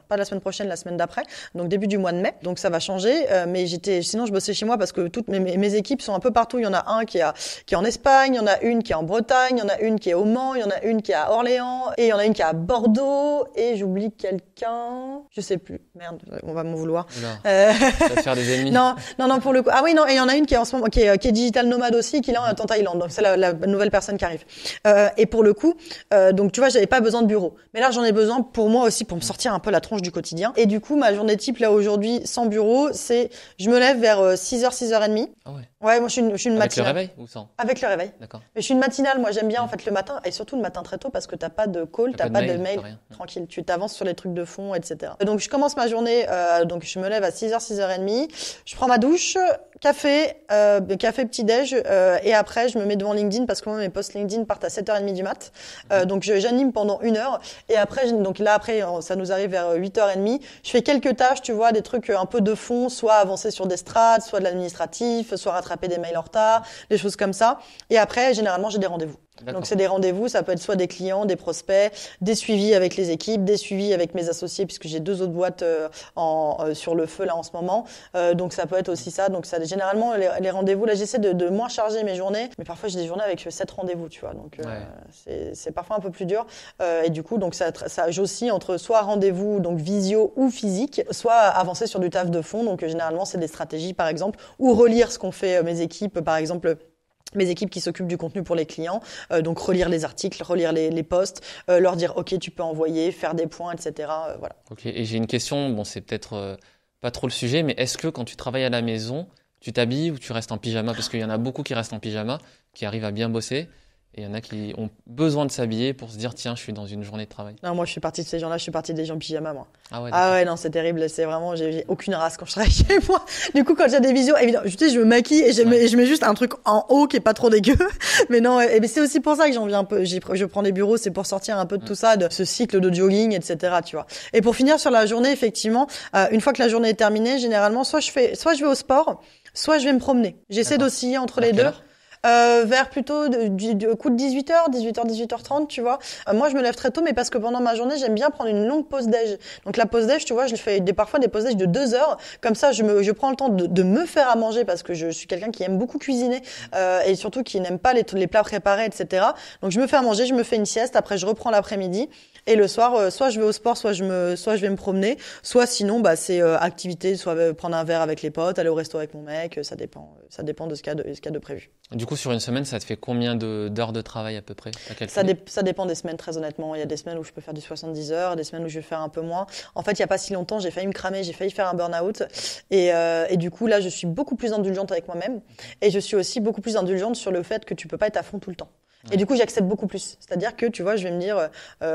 S1: pas la semaine prochaine, la semaine d'après, donc début du mois de mai, donc ça va changer, mais sinon, je bossais chez moi parce que toutes mes équipes sont un peu partout. Il y en a un qui est en Espagne, il y en a une qui est en Bretagne, il y en a une qui est au Mans, il y en a une qui est à Orléans, et il y en a une qui est à Bordeaux, et j'oublie quelqu'un. ans. Je sais plus. Merde, on va m'en vouloir.
S3: Oula, tu vas te faire des ennemis.
S1: Non, pour le coup. Ah oui, non, et il y en a une qui est en ce moment, qui est digital nomade aussi, qui là est en Thaïlande. Donc c'est la nouvelle personne qui arrive. Et pour le coup, donc tu vois, j'avais pas besoin de bureau. Mais là, j'en ai besoin pour moi aussi, pour me sortir un peu la tronche du quotidien. Et du coup, ma journée type là aujourd'hui, sans bureau, c'est, je me lève vers 6h, 6h30.
S3: Ah ouais.
S1: Ouais, moi je suis une
S3: Avec le
S1: matinale.
S3: réveil ou sans?
S1: Avec le réveil.
S3: D'accord.
S1: Mais je suis une matinale, moi j'aime bien en fait le matin, et surtout le matin très tôt parce que t'as pas de call, t'as pas de mail,
S3: t'as rien.
S1: tranquille, tu t'avances sur les trucs de fond, etc. Donc je commence ma journée, donc je me lève à 6h, 6h30, je prends ma douche, café, petit-déj, et après je me mets devant LinkedIn parce que moi mes posts LinkedIn partent à 7h30 du mat, donc j'anime pendant 1 heure, et après, donc là après ça nous arrive vers 8h30, je fais quelques tâches, tu vois, des trucs un peu de fond, soit avancer sur des strats, soit de l'administratif, soit rattraper des mails en retard, des choses comme ça. Et après, généralement, j'ai des rendez-vous.
S3: D'accord.
S1: Donc, c'est des rendez-vous. Ça peut être soit des clients, des prospects, des suivis avec les équipes, des suivis avec mes associés, puisque j'ai 2 autres boîtes sur le feu là en ce moment. Donc, ça peut être aussi ça. Donc, ça, généralement, les rendez-vous, là, j'essaie de moins charger mes journées. Mais parfois, j'ai des journées avec 7 rendez-vous, tu vois. Donc, c'est parfois un peu plus dur. Et du coup, donc, ça j'oscille entre soit rendez-vous, donc visio ou physique, soit avancer sur du taf de fond. Donc, généralement, c'est des stratégies, par exemple, ou relire ce qu'ont fait mes équipes, par exemple, mes équipes qui s'occupent du contenu pour les clients, donc relire les articles, relire les posts, leur dire ok tu peux envoyer, faire des points, etc. Voilà.
S3: Ok, et j'ai une question, bon c'est peut-être pas trop le sujet, mais est-ce que quand tu travailles à la maison, tu t'habilles ou tu restes en pyjama? Parce qu'il y en a beaucoup qui restent en pyjama, qui arrivent à bien bosser, et il y en a qui ont besoin de s'habiller pour se dire tiens je suis dans une journée de travail.
S1: Non, moi je suis partie de ces gens-là, je suis partie des gens en pyjama moi.
S3: Ah ouais,
S1: Ah ouais, non, c'est terrible, c'est vraiment, j'ai aucune race quand je travaille chez moi. Du coup, quand j'ai des visios, évidemment, je me maquille et je mets juste un truc en haut qui est pas trop dégueu. Mais non, mais c'est aussi pour ça que j'en viens un peu, je prends des bureaux, c'est pour sortir un peu de tout ça, de ce cycle de jogging, etc., tu vois. Et pour finir sur la journée, effectivement, une fois que la journée est terminée, généralement, soit je vais au sport, soit je vais me promener. J'essaie d'osciller entre les deux. Vers plutôt du coup de 18h, 18h30, tu vois. Moi, je me lève très tôt, mais parce que pendant ma journée, j'aime bien prendre une longue pause déj. Donc la pause déj, tu vois, je fais parfois des pauses déj de 2 heures. Comme ça, je prends le temps de me faire à manger parce que je suis quelqu'un qui aime beaucoup cuisiner et surtout qui n'aime pas les plats préparés, etc. Donc je me fais à manger, je me fais une sieste. Après, je reprends l'après-midi. Et le soir, soit je vais au sport, soit je vais me promener, soit sinon, c'est activité, soit prendre un verre avec les potes, aller au resto avec mon mec, ça dépend de ce qu'il y a de prévu.
S3: Du coup, sur une semaine, ça te fait combien d'heures de travail à peu près?
S1: Ça dépend des semaines, très honnêtement. Il y a des semaines où je peux faire du 70 heures, des semaines où je vais faire un peu moins. En fait, il y a pas si longtemps, j'ai failli me cramer, j'ai failli faire un burn-out. Et du coup, là, je suis beaucoup plus indulgente avec moi-même. Et je suis aussi beaucoup plus indulgente sur le fait que tu peux pas être à fond tout le temps. Ouais. Et du coup, j'accepte beaucoup plus. C'est-à-dire que, tu vois, je vais me dire,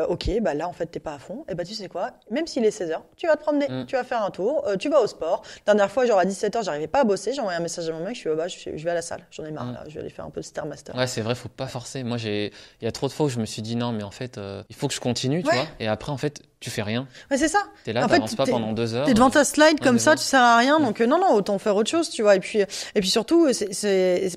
S1: ok, là, en fait, t'es pas à fond. Et tu sais quoi? Même s'il est 16h, tu vas te promener, tu vas faire un tour, tu vas au sport. Dernière fois, genre à 17h, j'arrivais pas à bosser. J'ai envoyé un message à mon mec, je vais à la salle. J'en ai marre, là. Je vais aller faire un peu de Stairmaster.
S3: Ouais, c'est vrai, faut pas forcer. Moi, il y a trop de fois où je me suis dit non, mais en fait, il faut que je continue, tu vois. Et après, en fait, tu fais rien.
S1: Ouais, c'est ça.
S3: T'es là, t'avances pas pendant 2 heures.
S1: T'es devant ta slide comme ça, tu sers à rien. Donc, non, autant faire autre chose, tu vois. Et puis surtout,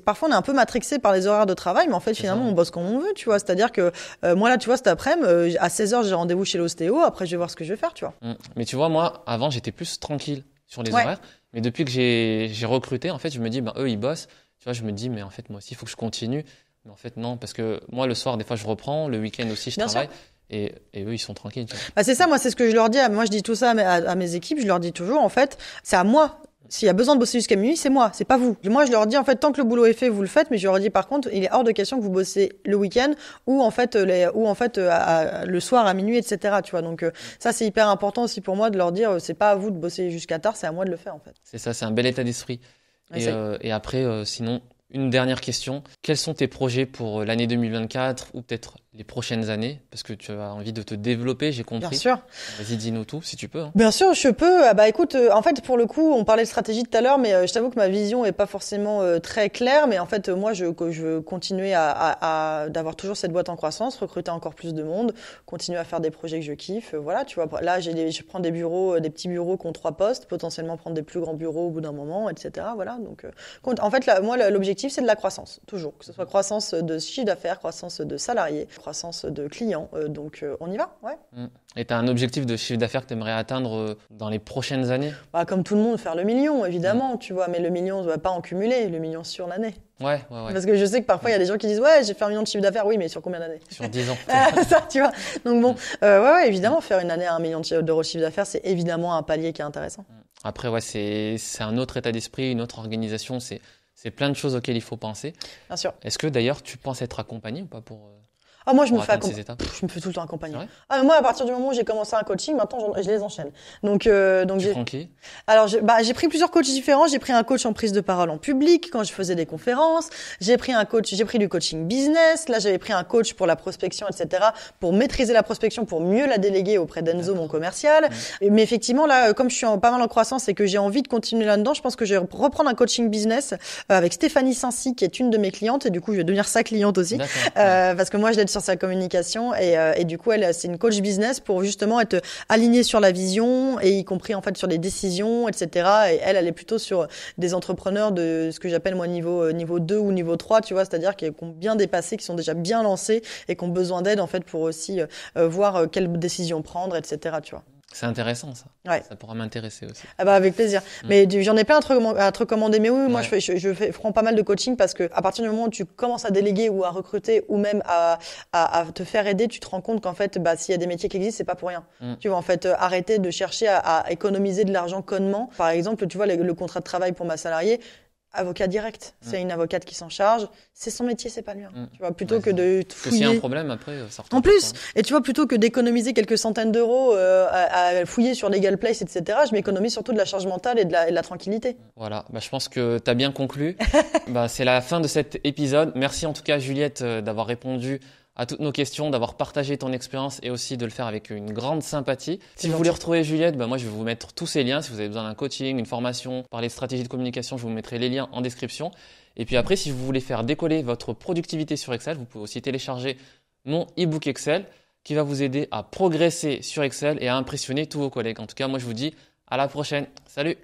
S1: parfois, on est un peu matrixé par les horaires de travail, mais en fait, finalement, on bosse comme on veut, tu vois. C'est-à-dire que, moi, là, tu vois, cet après-midi, à 16h, j'ai rendez-vous chez l'ostéo. Après, je vais voir ce que je vais faire, tu vois.
S3: Mais tu vois, moi, avant, j'étais plus tranquille sur les horaires. Mais depuis que j'ai recruté, en fait, je me dis, eux, ils bossent. Tu vois, je me dis, mais en fait, moi aussi, il faut que je continue. Mais en fait, non, parce que moi, le soir, des fois, je reprends. Le week-end aussi, je travaille. Et eux, ils sont tranquilles. Tu vois.
S1: C'est ça, moi, c'est ce que je leur dis. Moi, je dis tout ça à mes équipes. Je leur dis toujours, en fait, c'est à moi. S'il y a besoin de bosser jusqu'à minuit, c'est moi, c'est pas vous. Moi, je leur dis, en fait, tant que le boulot est fait, vous le faites, mais je leur dis, par contre, il est hors de question que vous bossez le week-end ou, en fait, le soir à minuit, etc., tu vois. Donc, ça, c'est hyper important aussi pour moi de leur dire, c'est pas à vous de bosser jusqu'à tard, c'est à moi de le faire, en fait.
S3: C'est ça, c'est un bel état d'esprit. Et après, sinon, une dernière question. Quels sont tes projets pour l'année 2024 ou peut-être les prochaines années? Parce que tu as envie de te développer, j'ai compris.
S1: Bien sûr.
S3: Vas-y, dis-nous tout, si tu peux. Hein.
S1: Bien sûr, je peux. Écoute, en fait, pour le coup, on parlait de stratégie tout à l'heure, mais je t'avoue que ma vision est pas forcément très claire. Mais en fait, moi, je veux continuer d'avoir toujours cette boîte en croissance, recruter encore plus de monde, continuer à faire des projets que je kiffe. Voilà, tu vois. Là, je prends des bureaux, des petits bureaux qui ont 3 postes, potentiellement prendre des plus grands bureaux au bout d'un moment, etc. Voilà. Donc, en fait, moi, l'objectif, c'est de la croissance, toujours. Que ce soit croissance de chiffre d'affaires, croissance de salariés, croissance de clients. Donc, on y va, ouais.
S3: Et tu as un objectif de chiffre d'affaires que tu aimerais atteindre dans les prochaines années?
S1: Bah, comme tout le monde, faire le million, évidemment, tu vois. Mais le million, on ne doit pas en cumuler, le million sur l'année.
S3: Ouais.
S1: Parce que je sais que parfois, il y a des gens qui disent « Ouais, j'ai fait 1 million de chiffre d'affaires. » Oui, mais sur combien d'années?
S3: Sur 10 ans.
S1: Ça, tu vois. Donc bon, ouais, évidemment, faire une année à 1 million d'euros de chiffre d'affaires, c'est évidemment un palier qui est intéressant.
S3: Après, ouais, c'est un autre état d'esprit, une autre organisation. C'est plein de choses auxquelles il faut penser.
S1: Bien sûr.
S3: Est-ce que d'ailleurs, tu penses être accompagné ou pas pour
S1: moi, je me fais
S3: ces étapes?
S1: Je me fais tout le temps accompagner.
S3: Ah ouais?
S1: Moi, à partir du moment où j'ai commencé un coaching, maintenant, je les enchaîne. Donc
S3: Tu prends qui?
S1: Alors, j'ai pris plusieurs coachs différents. J'ai pris un coach en prise de parole en public quand je faisais des conférences. J'ai pris du coaching business. Là, j'avais pris un coach pour la prospection, etc., pour maîtriser la prospection, pour mieux la déléguer auprès d'Enzo, mon commercial. Mais effectivement, là, comme je suis pas mal en croissance et que j'ai envie de continuer là-dedans, je pense que je vais reprendre un coaching business avec Stéphanie Saincy, qui est une de mes clientes. Et du coup, je vais devenir sa cliente aussi. Parce que moi, je l'aide sur sa communication et du coup, c'est une coach business pour justement être alignée sur la vision et y compris en fait sur les décisions, etc. Et elle est plutôt sur des entrepreneurs de ce que j'appelle moi niveau 2 ou niveau 3, tu vois, c'est-à-dire qui ont bien dépassé, qui sont déjà bien lancés et qui ont besoin d'aide en fait pour aussi voir quelles décisions prendre, etc. Tu vois.
S3: C'est intéressant, ça.
S1: Ouais.
S3: Ça pourra m'intéresser aussi.
S1: Ah bah avec plaisir. Mais j'en ai plein à te recommander. Mais oui, moi je prends pas mal de coaching parce que à partir du moment où tu commences à déléguer ou à recruter ou même à te faire aider, tu te rends compte qu'en fait, s'il y a des métiers qui existent, c'est pas pour rien. Tu vas en fait arrêter de chercher à économiser de l'argent connement. Par exemple, tu vois le contrat de travail pour ma salariée. Avocat direct, c'est une avocate qui s'en charge, c'est son métier, c'est pas le mien. Tu vois, plutôt que de fouiller.
S3: S'il y a un problème après, ça retombe.
S1: En plus, et tu vois, plutôt que d'économiser quelques centaines d'euros à fouiller sur Legal Place, etc., je m'économise surtout de la charge mentale et de la tranquillité.
S3: Voilà, je pense que tu as bien conclu. C'est la fin de cet épisode. Merci en tout cas Juliette d'avoir répondu à toutes nos questions, d'avoir partagé ton expérience et aussi de le faire avec une grande sympathie. Si vous voulez retrouver Juliette, moi je vais vous mettre tous ces liens. Si vous avez besoin d'un coaching, une formation, parler de stratégie de communication, je vous mettrai les liens en description. Et puis après, si vous voulez faire décoller votre productivité sur Excel, vous pouvez aussi télécharger mon e-book Excel qui va vous aider à progresser sur Excel et à impressionner tous vos collègues. En tout cas, moi je vous dis à la prochaine. Salut!